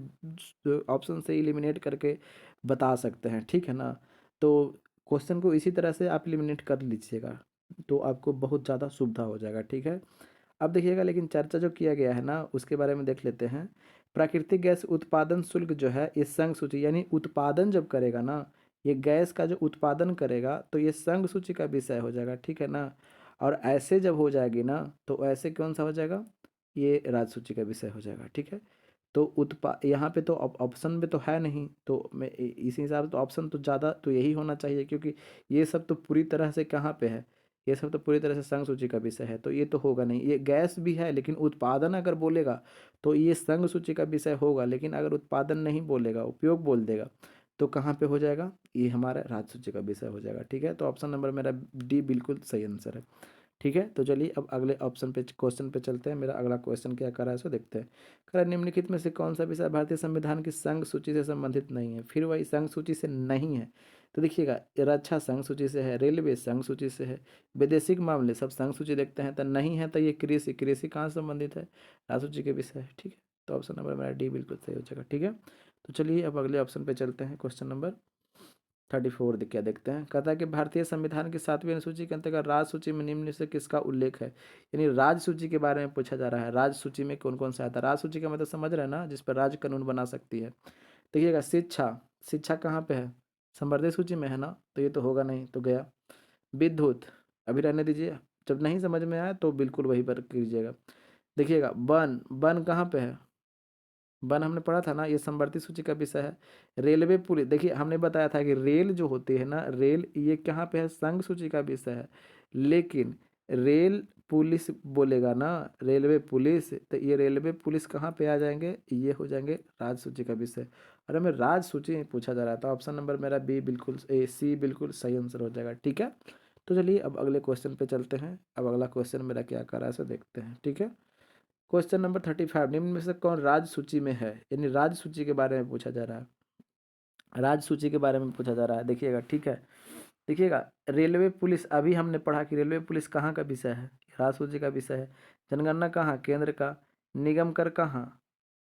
ऑप्शन से एलिमिनेट करके बता सकते हैं, ठीक है ना। तो क्वेश्चन को इसी तरह से आप एलिमिनेट कर लीजिएगा, तो आपको बहुत ज़्यादा सुविधा हो जाएगा, ठीक है। अब देखिएगा लेकिन चर्चा जो किया गया है ना उसके बारे में देख लेते हैं। प्राकृतिक गैस उत्पादन शुल्क जो है ये संघ सूची, यानी उत्पादन जब करेगा ना, ये गैस का जो उत्पादन करेगा तो ये संघ सूची का विषय हो जाएगा, ठीक है ना। और ऐसे जब हो जाएगी ना तो ऐसे कौन सा हो जाएगा? ये राज्य सूची का विषय हो जाएगा, ठीक है। तो यहाँ पे तो ऑप्शन में तो है नहीं, तो मैं इसी हिसाब से तो ऑप्शन तो ज़्यादा तो यही होना चाहिए, क्योंकि ये सब तो पूरी तरह से कहाँ पे है? ये सब तो पूरी तरह से संघ सूची का विषय है, तो ये तो होगा नहीं। ये गैस भी है लेकिन उत्पादन अगर बोलेगा तो ये संघ सूची का विषय होगा, लेकिन अगर उत्पादन नहीं बोलेगा, उपयोग बोल देगा, तो कहाँ पे हो जाएगा? ये हमारा राज्य सूची का विषय हो जाएगा, ठीक है। तो ऑप्शन नंबर मेरा डी बिल्कुल सही आंसर है, ठीक है। तो चलिए अब अगले ऑप्शन पे, क्वेश्चन पे चलते हैं। मेरा अगला क्वेश्चन क्या कर रहा है सो देखते हैं। कह रहा है निम्नलिखित में से कौन सा विषय भारतीय संविधान की संघ सूची से संबंधित नहीं है? फिर वही संघ सूची से नहीं है, तो देखिएगा रक्षा संघ सूची से है, रेलवे संघ सूची से है, वैदेशिक मामले सब संघ सूची देखते हैं, तो नहीं है। तो ये कृषि, कृषि कहाँ से संबंधित है? राज्य सूची के विषय है, ठीक है। तो ऑप्शन नंबर मेरा डी बिल्कुल सही हो जाएगा, ठीक है। तो चलिए अब अगले ऑप्शन पे चलते हैं। क्वेश्चन नंबर 34 क्या देखते हैं। कहता है कि भारतीय संविधान की 7वीं अनुसूची के अंतर्गत राज्य सूची में निम्न से किसका उल्लेख है? यानी राज्य सूची के बारे में पूछा जा रहा है। राज्य सूची में कौन कौन सा आता है? राज्य सूची का मतलब समझ रहे हैं ना, जिस पर राज्य कानून बना सकती है। देखिएगा शिक्षा, शिक्षा कहाँ पे है? संवर्धित सूची में है ना, तो ये तो होगा नहीं, तो गया। विद्युत अभी रहने दीजिए, जब नहीं समझ में आए तो बिल्कुल वही पर कीजिएगा। देखिएगा वन, वन कहाँ पे है? वन हमने पढ़ा था ना, ये संवर्ती सूची का विषय है। रेलवे पुलिस, देखिए हमने बताया था कि रेल जो होती है ना, रेल ये कहाँ पे है? संघ सूची का विषय है। लेकिन रेल पुलिस बोलेगा ना, रेलवे पुलिस, तो ये रेलवे पुलिस कहाँ पे आ जाएंगे? ये हो जाएंगे राज्य सूची का विषय। और हमें राज्य सूची में पूछा जा रहा था। ऑप्शन नंबर मेरा बी बिल्कुल, सी बिल्कुल सही आंसर हो जाएगा, ठीक है। तो चलिए अब अगले क्वेश्चन पे चलते हैं। अब अगला क्वेश्चन मेरा क्या कर रहा है सो देखते हैं, ठीक है। क्वेश्चन नंबर 35, निम्न में से कौन राज्य सूची में है? यानी राज्य सूची के बारे में पूछा जा रहा है। राज्य सूची के बारे में पूछा जा रहा है, देखिएगा, ठीक है। देखिएगा रेलवे पुलिस, अभी हमने पढ़ा कि रेलवे पुलिस कहाँ का विषय है? राज्य सूची का विषय है। जनगणना कहाँ? केंद्र का। निगम कर कहाँ?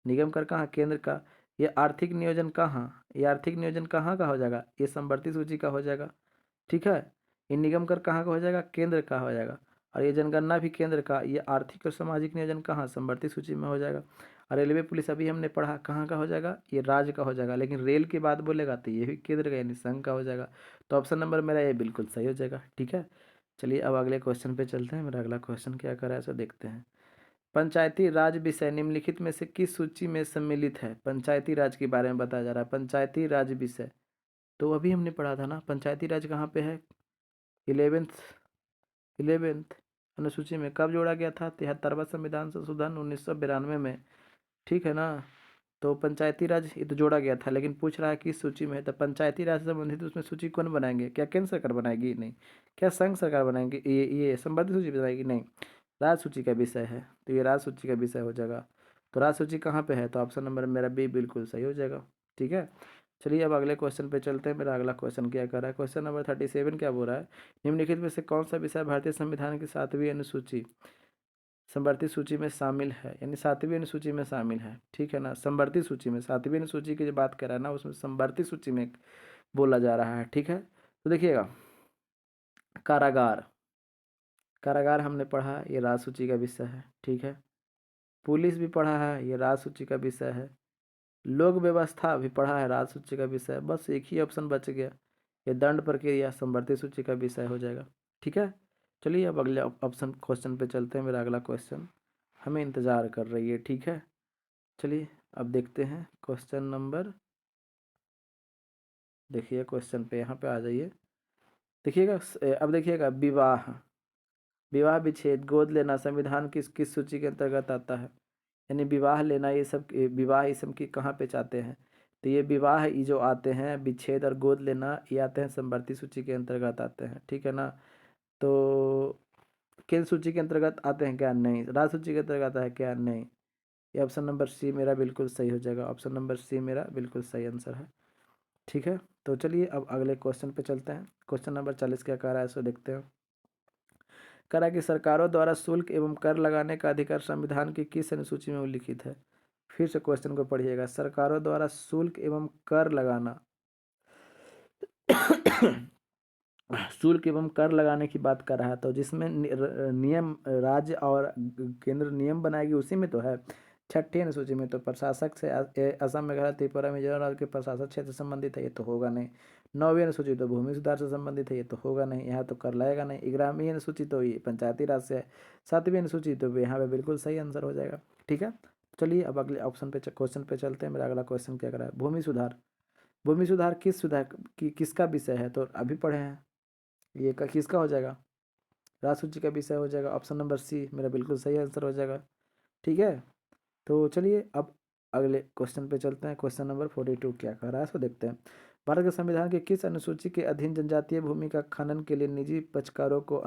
निगम कर कहाँ? केंद्र का। ये आर्थिक नियोजन कहाँ? ये आर्थिक नियोजन कहाँ का हो जाएगा? ये संवर्ती सूची का हो जाएगा, ठीक है। ये निगम कर कहाँ का हो जाएगा? केंद्र का हो जाएगा। और ये जनगणना भी केंद्र का। ये आर्थिक और सामाजिक नियोजन कहाँ? संवर्ती सूची में हो जाएगा। और रेलवे पुलिस अभी हमने पढ़ा कहाँ का हो जाएगा, ये राज्य का हो जाएगा, लेकिन रेल की बात बोलेगा तो ये भी केंद्र का यानी संघ का हो जाएगा। तो ऑप्शन नंबर मेरा ये बिल्कुल सही हो जाएगा। ठीक है, चलिए अब अगले क्वेश्चन पे चलते हैं। मेरा अगला क्वेश्चन क्या कर रहा है सो देखते हैं। पंचायती राज विषय निम्नलिखित में से किस सूची में सम्मिलित है? पंचायती राज के बारे में बताया जा रहा है, पंचायती राज विषय। तो अभी हमने पढ़ा था ना पंचायती राज कहाँ पे है, इलेवेंथ अनुसूची में। कब जोड़ा गया था? 73वां संविधान संशोधन 1992 में। ठीक है ना। तो पंचायती राज ये तो जोड़ा गया था, लेकिन पूछ रहा है किस सूची में है। तो पंचायती राज से संबंधित उसमें सूची कौन बनाएंगे? क्या केंद्र सरकार बनाएगी? नहीं। क्या संघ सरकार बनाएगी? ये संबंधित सूची बनाएगी? नहीं। राज सूची का विषय है, तो ये राज सूची का विषय हो जाएगा। तो राज सूची कहाँ पे है? तो ऑप्शन नंबर मेरा बी बिल्कुल सही हो जाएगा। ठीक है, चलिए अब अगले क्वेश्चन पे चलते हैं। मेरा अगला क्वेश्चन क्या कर रहा है, क्वेश्चन नंबर 37 क्या बोल रहा है, निम्नलिखित में से कौन सा विषय भारतीय संविधान की 7वीं अनुसूची संवर्ती सूची में शामिल है? यानी 7वीं अनुसूची में शामिल है। ठीक है ना, संवर्ती सूची में, 7वीं अनुसूची की जो बात कर रहा है ना उसमें संवर्ती सूची में बोला जा रहा है। ठीक है, तो देखिएगा कारागार, कारागार हमने पढ़ा, ये राज सूची का विषय है। ठीक है, पुलिस भी पढ़ा है, ये राज सूची का विषय है। लोक व्यवस्था भी पढ़ा है, राज सूची का विषय है। बस एक ही ऑप्शन बच गया, ये दंड प्रक्रिया संवर्ती सूची का विषय हो जाएगा। ठीक है, चलिए अब अगले ऑप्शन क्वेश्चन पे चलते हैं। मेरा अगला क्वेश्चन हमें इंतज़ार कर रही है। ठीक है, चलिए अब देखते हैं क्वेश्चन नंबर, देखिए क्वेश्चन पे यहाँ पे आ जाइए। देखिएगा अब देखिएगा विवाह, विवाह विच्छेद गोद लेना संविधान किस किस सूची के अंतर्गत आता है? यानी विवाह लेना ये सब, विवाह ये सब की कहाँ पे चाहते हैं? तो ये विवाह ये जो आते हैं, विच्छेद और गोद लेना, ये आते हैं संवर्ती सूची के अंतर्गत आते हैं। ठीक है ना। तो केंद्र सूची के अंतर्गत आते हैं क्या? नहीं। राज्य सूची के अंतर्गत आता है क्या? नहीं। ये ऑप्शन नंबर सी मेरा बिल्कुल सही हो जाएगा। ऑप्शन नंबर सी मेरा बिल्कुल सही आंसर है। ठीक है, तो चलिए अब अगले क्वेश्चन पे चलते हैं। क्वेश्चन नंबर 40 क्या कह रहा है सो देखते हैं। कह रहा है कि सरकारों द्वारा शुल्क एवं कर लगाने का अधिकार संविधान की किस अनुसूची में उल्लिखित है? फिर से क्वेश्चन को पढ़िएगा। सरकारों द्वारा शुल्क एवं कर लगाना शुल्क एवं कर लगाने की बात कर रहा है, तो जिसमें नियम राज्य और केंद्र नियम बनाएगी उसी में तो है। 6ठी अनुसूची में तो प्रशासक से असम मेघालय त्रिपुरा मिजोरम राज्य के प्रशासक क्षेत्र से संबंधित है, ये तो होगा नहीं। 9वीं अनुसूची तो भूमि सुधार से संबंधित है, ये तो होगा नहीं, यहाँ तो कर लाएगा नहीं। 11वीं अनुसूची तो ये पंचायती राज से है। 7वीं अनुसूची तो यहाँ पे बिल्कुल सही आंसर हो जाएगा। ठीक है, चलिए अब अगले ऑप्शन पे क्वेश्चन पे चलते हैं। मेरा अगला क्वेश्चन क्या कर रहा है, भूमि सुधार। भूमि सुधार किस सुधार की किसका विषय है? तो अभी पढ़े हैं, ये का किसका हो जाएगा? राज सूची का विषय हो जाएगा। ऑप्शन नंबर सी मेरा बिल्कुल सही आंसर हो जाएगा। ठीक है, तो चलिए अब अगले क्वेश्चन पे चलते हैं। क्वेश्चन नंबर 42 क्या कह रहा है सो देखते हैं। भारत के संविधान के किस अनुसूची के अधीन जनजातीय भूमि का खनन के लिए निजी पक्षकारों को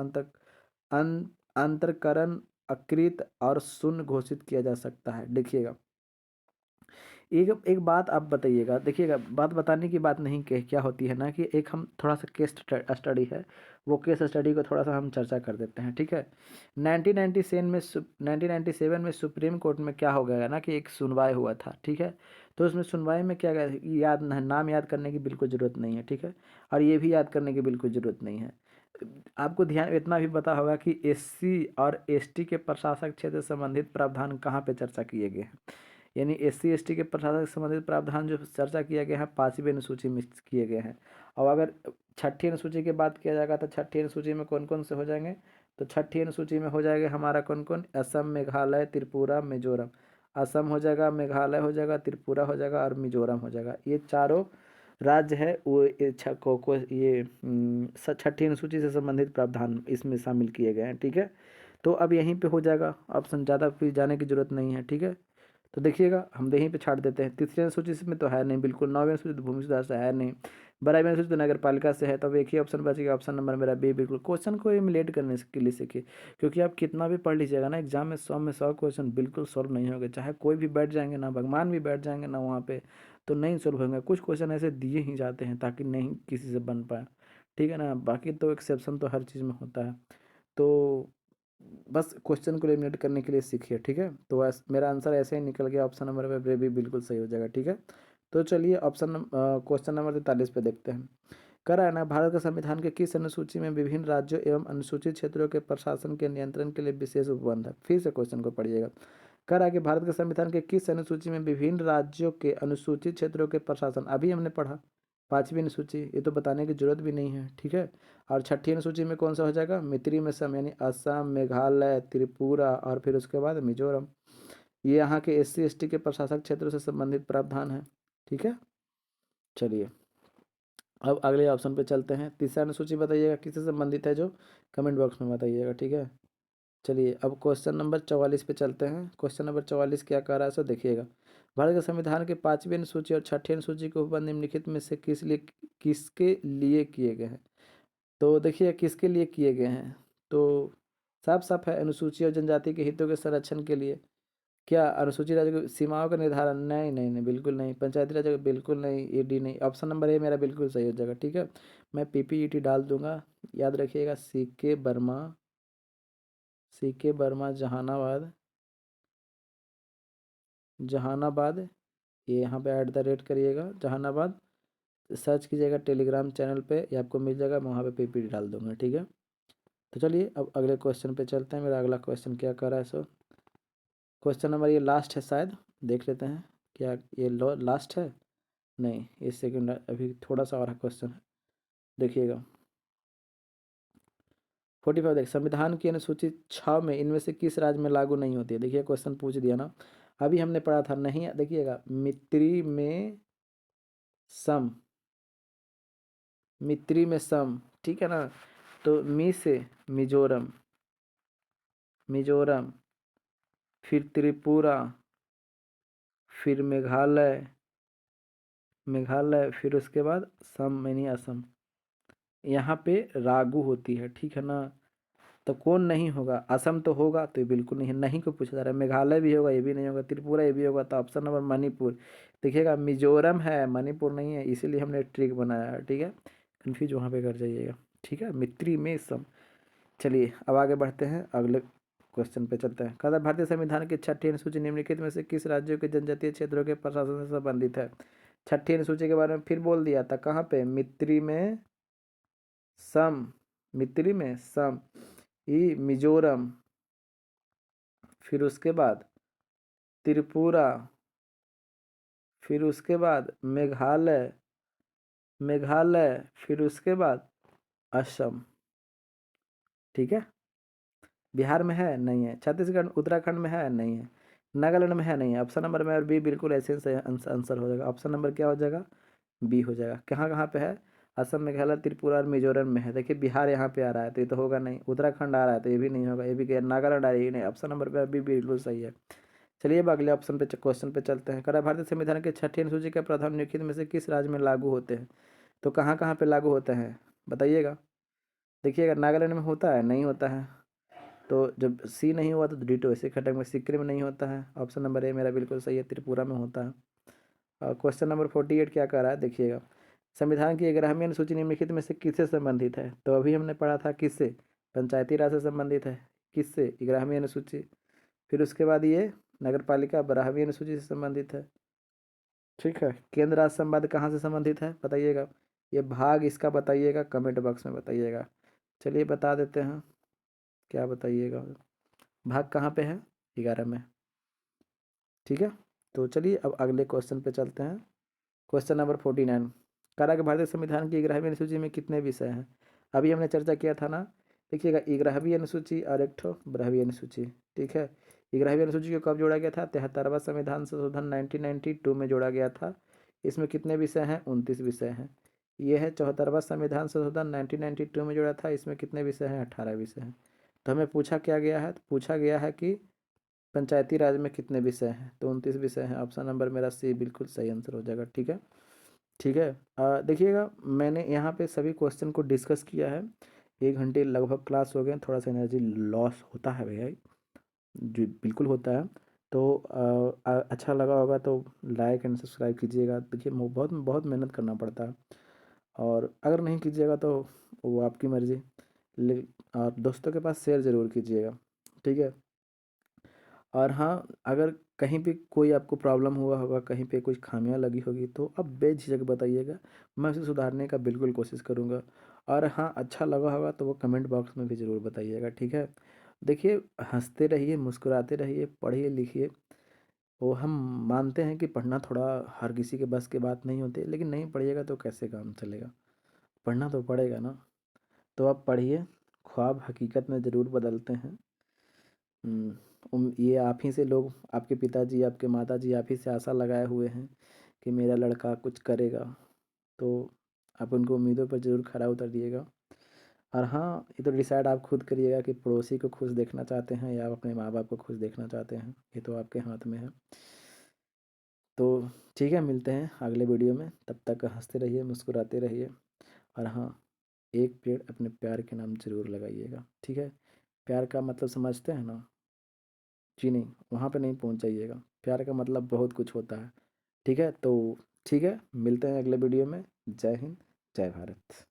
अंतरकरण अकृत और शून्य घोषित किया जा सकता है? देखिएगा एक एक बात आप बताइएगा, देखिएगा बात बताने की बात नहीं क्या होती है ना, कि एक हम थोड़ा सा केस स्टडी है, वो केस स्टडी को थोड़ा सा हम चर्चा कर देते हैं। ठीक है, 1997 में सुप्रीम कोर्ट में क्या हो गया ना कि एक सुनवाई हुआ था। ठीक है, तो उसमें सुनवाई में क्या गया, नाम याद करने की बिल्कुल ज़रूरत नहीं है। ठीक है, और ये भी याद करने की बिल्कुल ज़रूरत नहीं है। आपको ध्यान इतना भी पता होगा कि एससी और एसटी के प्रशासक क्षेत्र से संबंधित प्रावधान कहाँ पे चर्चा किए गए हैं। यानी एससी एसटी के प्रशासक से संबंधित प्रावधान जो चर्चा किया गया है 5वीं अनुसूची में किए गए हैं। और अगर 6ठी अनुसूची की बात किया जाएगा तो 6ठी अनुसूची में कौन कौन से हो जाएंगे? तो 6ठी अनुसूची में हो जाएगा हमारा कौन कौन, असम मेघालय त्रिपुरा मिजोरम। असम हो जाएगा, मेघालय हो जाएगा, त्रिपुरा हो जाएगा और मिजोरम हो जाएगा। ये चारों राज्य है वो ये 6ठी अनुसूची से संबंधित प्रावधान इसमें शामिल किए गए हैं। ठीक है, तो अब यहीं पे हो जाएगा ऑप्शन, ज़्यादा फिर जाने की जरूरत नहीं है। ठीक है, तो देखिएगा हम यहीं पे छाड़ देते हैं। तीसरी अनुसूची में तो है नहीं बिल्कुल, 9वीं अनुसूची तो भूमि सुधार से है नहीं, 12वीं अनुसूची तो नगर पालिका से है। तब एक ही ऑप्शन बचेगा, ऑप्शन नंबर मेरा बी बिल्कुल। क्वेश्चन को इमुलेट करने के लिए सीखिए, क्योंकि आप कितना भी पढ़ लीजिएगा ना एग्जाम में 100 क्वेश्चन बिल्कुल सॉल्व नहीं होंगे। चाहे कोई भी बैठ जाएंगे ना, भगवान भी बैठ जाएंगे ना वहाँ पे, तो नहीं सॉल्व होंगे। कुछ क्वेश्चन ऐसे दिए ही जाते हैं ताकि नहीं किसी से बन पाए। ठीक है ना, बाकी तो एक्सेप्शन तो हर चीज़ में होता है। तो बस क्वेश्चन को एलिमिनेट करने के लिए सीखिए। ठीक है, तो मेरा आंसर ऐसे ही निकल गया, ऑप्शन नंबर पे भी बिल्कुल सही हो जाएगा। ठीक है, तो चलिए क्वेश्चन नंबर 43 पे देखते हैं। कह रहा है ना, भारत के संविधान के किस अनुसूची में विभिन्न राज्यों एवं अनुसूचित क्षेत्रों के प्रशासन के नियंत्रण के लिए विशेष उपबंध है? फिर से क्वेश्चन को पढ़िएगा। कर आगे भारत के संविधान के किस अनुसूची में विभिन्न राज्यों के अनुसूचित क्षेत्रों के प्रशासन, अभी हमने पढ़ा 5वीं अनुसूची, ये तो बताने की जरूरत भी नहीं है, ठीक है। और 6ठी अनुसूची में कौन सा हो जाएगा, मैत्री में सम, यानी असम, मेघालय, त्रिपुरा और फिर उसके बाद मिजोरम। ये यहाँ के SC ST के प्रशासक क्षेत्रों से संबंधित प्रावधान है, ठीक है। चलिए अब अगले ऑप्शन पे चलते हैं। तीसरा अनुसूची बताइएगा किससे संबंधित है, जो कमेंट बॉक्स में बताइएगा, ठीक है। चलिए अब क्वेश्चन नंबर 44 पे चलते हैं। क्वेश्चन नंबर 44 क्या कह रहा है, सो देखिएगा। भारत के संविधान के 5वीं अनुसूची और 6ठी अनुसूची के उपबंध निम्नलिखित में से किसके लिए किए गए हैं। तो देखिए किसके लिए किए गए हैं, तो साफ साफ है अनुसूची और जनजाति के हितों के संरक्षण के लिए। क्या अनुसूचित राज्य की सीमाओं का निर्धारण, नहीं नहीं नहीं बिल्कुल नहीं। पंचायती राज का बिल्कुल नहीं, ये डी नहीं। ऑप्शन नंबर ए मेरा बिल्कुल सही हो जाएगा, ठीक है। मैं PPET डाल दूंगा, याद रखिएगा। CK वर्मा जहानाबाद, जहानाबाद, ये यहाँ पे @ करिएगा जहानाबाद, सर्च कीजिएगा टेलीग्राम चैनल पे, ये आपको मिल जाएगा, मैं वहाँ पे PPT डाल दूंगा, ठीक है। तो चलिए अब अगले क्वेश्चन पे चलते हैं। मेरा अगला क्वेश्चन क्या कर रहा है, सो क्वेश्चन नंबर ये लास्ट है शायद, देख लेते हैं क्या ये लास्ट है, नहीं ये सेकंड, अभी थोड़ा सा और क्वेश्चन है, देखिएगा। 45 देख, संविधान की अनुसूची 6 में इनमें से किस राज्य में लागू नहीं होती है। देखिए क्वेश्चन पूछ दिया ना, अभी हमने पढ़ा था, नहीं देखिएगा, मित्री में सम, मित्री में सम, ठीक है ना। तो मी से मिजोरम, मिजोरम, फिर त्रिपुरा, फिर मेघालय, मेघालय, फिर उसके बाद सम यानी असम, यहाँ पे लागू होती है, ठीक है ना। तो कौन नहीं होगा, असम तो होगा, तो ये बिल्कुल नहीं है, नहीं को पूछा जा रहा है। मेघालय भी होगा, ये भी नहीं होगा। त्रिपुरा ये भी होगा, तो ऑप्शन नंबर मणिपुर। देखिएगा मिजोरम है, मणिपुर नहीं है, इसीलिए हमने ट्रिक बनाया है, ठीक है। कन्फ्यूज वहाँ पे कर जाइएगा, ठीक है। मित्री में सम। चलिए अब आगे बढ़ते हैं, अगले क्वेश्चन पे चलते हैं। कहता है भारतीय संविधान की 6ठी अनुसूची निम्नलिखित में से किस राज्यों के जनजातीय क्षेत्रों के प्रशासन से संबंधित है। 6ठी अनुसूची के बारे में फिर बोल दिया था, कहाँ पे, मित्री में सम, मित्री में सम, ई मिजोरम, फिर उसके बाद त्रिपुरा, फिर उसके बाद मेघालय, मेघालय, फिर उसके बाद असम, ठीक है। बिहार में है, नहीं है। छत्तीसगढ़ उत्तराखंड में है, नहीं है। नागालैंड में है, नहीं है। ऑप्शन नंबर में और बी बिल्कुल ऐसे से आंसर हो जाएगा। ऑप्शन नंबर क्या हो जाएगा, बी हो जाएगा। कहाँ कहाँ पे है, असम, मेघालय, त्रिपुरा और मिजोरम में है। देखिए बिहार यहाँ पे आ रहा है, तो ये तो होगा नहीं। उत्तराखंड आ रहा है, तो ये भी नहीं होगा, ये भी क्या, नागालैंड आ रही है, नहीं। ऑप्शन नंबर पे बी बिल्कुल सही है। चलिए अब अगले ऑप्शन पे क्वेश्चन पे चलते हैं। करा भारतीय संविधान के 6ठी अनुसूची के प्रावधान निम्नलिखित में से किस राज्य में लागू होते हैं। तो कहाँ कहाँ पे लागू होते हैं बताइएगा। देखिएगा नागालैंड में होता है, नहीं होता है। तो जब सी नहीं हुआ तो डिटो ऐसे खटक में, सिक्किम में नहीं होता है। ऑप्शन नंबर ए मेरा बिल्कुल सही है, त्रिपुरा में होता है। और क्वेश्चन नंबर 48 क्या कह रहा है, देखिएगा। संविधान की 11वीं अनुसूची निम्नलिखित में से किससे संबंधित है। तो अभी हमने पढ़ा था किससे, पंचायती राज से संबंधित है। किससे, 11वीं अनुसूची। फिर उसके बाद ये नगर पालिका 12वीं अनुसूची से संबंधित है, ठीक है। केंद्र राज्य संबंध कहाँ से संबंधित है बताइएगा, ये भाग इसका बताइएगा, कमेंट बॉक्स में बताइएगा। चलिए बता देते हैं, क्या बताइएगा, भाग कहाँ पे है, 11 में, ठीक है। तो चलिए अब अगले क्वेश्चन पे चलते हैं। क्वेश्चन नंबर 49, करा कि भारतीय संविधान की 11वीं अनुसूची में कितने विषय हैं। अभी हमने चर्चा किया था ना, देखिएगा 11वीं अनुसूची और एक ठो 12वीं अनुसूची, ठीक है। 11वीं अनुसूची को कब जोड़ा गया था, 73वां संविधान संशोधन 1992 में जोड़ा गया था। इसमें कितने विषय हैं, 29 विषय हैं। ये है 74वां संविधान संशोधन 1992 में जोड़ा था, इसमें कितने विषय हैं, 18 विषय हैं। तो हमें पूछा क्या गया है, पूछा गया है कि पंचायती राज में कितने विषय हैं, तो 29 विषय हैं। ऑप्शन नंबर मेरा सी बिल्कुल सही आंसर हो जाएगा, ठीक है। ठीक है, देखिएगा मैंने यहाँ पे सभी क्वेश्चन को डिस्कस किया है। 1 घंटे लगभग क्लास हो गए, थोड़ा सा एनर्जी लॉस होता है भैया, जी बिल्कुल होता है। तो अच्छा लगा होगा तो लाइक एंड सब्सक्राइब कीजिएगा। देखिए बहुत बहुत मेहनत करना पड़ता है, और अगर नहीं कीजिएगा तो वो आपकी मर्ज़ी। ले और दोस्तों के पास शेयर ज़रूर कीजिएगा, ठीक है। और हाँ, अगर कहीं पे कोई आपको प्रॉब्लम हुआ होगा, कहीं पे कुछ खामियां लगी होगी, तो आप बेझिझक बताइएगा, मैं उसे सुधारने का बिल्कुल कोशिश करूँगा। और हाँ, अच्छा लगा होगा तो वो कमेंट बॉक्स में भी ज़रूर बताइएगा, ठीक है। देखिए, हँसते रहिए, मुस्कुराते रहिए, पढ़िए लिखिए। वो हम मानते हैं कि पढ़ना थोड़ा हर किसी के बस की बात नहीं होती, लेकिन नहीं पढ़िएगा तो कैसे काम चलेगा? पढ़ना तो पड़ेगा ना। तो आप पढ़िए, ख्वाब हकीकत में ज़रूर बदलते हैं। ये आप ही से लोग, आपके पिताजी, आपके माताजी आप ही से आशा लगाए हुए हैं कि मेरा लड़का कुछ करेगा। तो आप उनको उम्मीदों पर ज़रूर खरा उतरिएगा। और हाँ, ये तो डिसाइड आप खुद करिएगा कि पड़ोसी को खुश देखना चाहते हैं या आप अपने माँ बाप को खुश देखना चाहते हैं। ये तो आपके हाथ में है। तो ठीक है, मिलते हैं अगले वीडियो में। तब तक हंसते रहिए, मुस्कुराते रहिए। और हाँ, एक पेड़ अपने प्यार के नाम ज़रूर लगाइएगा, ठीक है? प्यार का मतलब समझते हैं ना? जी नहीं, वहाँ पे नहीं पहुँच जाइएगा। प्यार का मतलब बहुत कुछ होता है, ठीक है? तो ठीक है, मिलते हैं अगले वीडियो में। जय हिंद, जय भारत।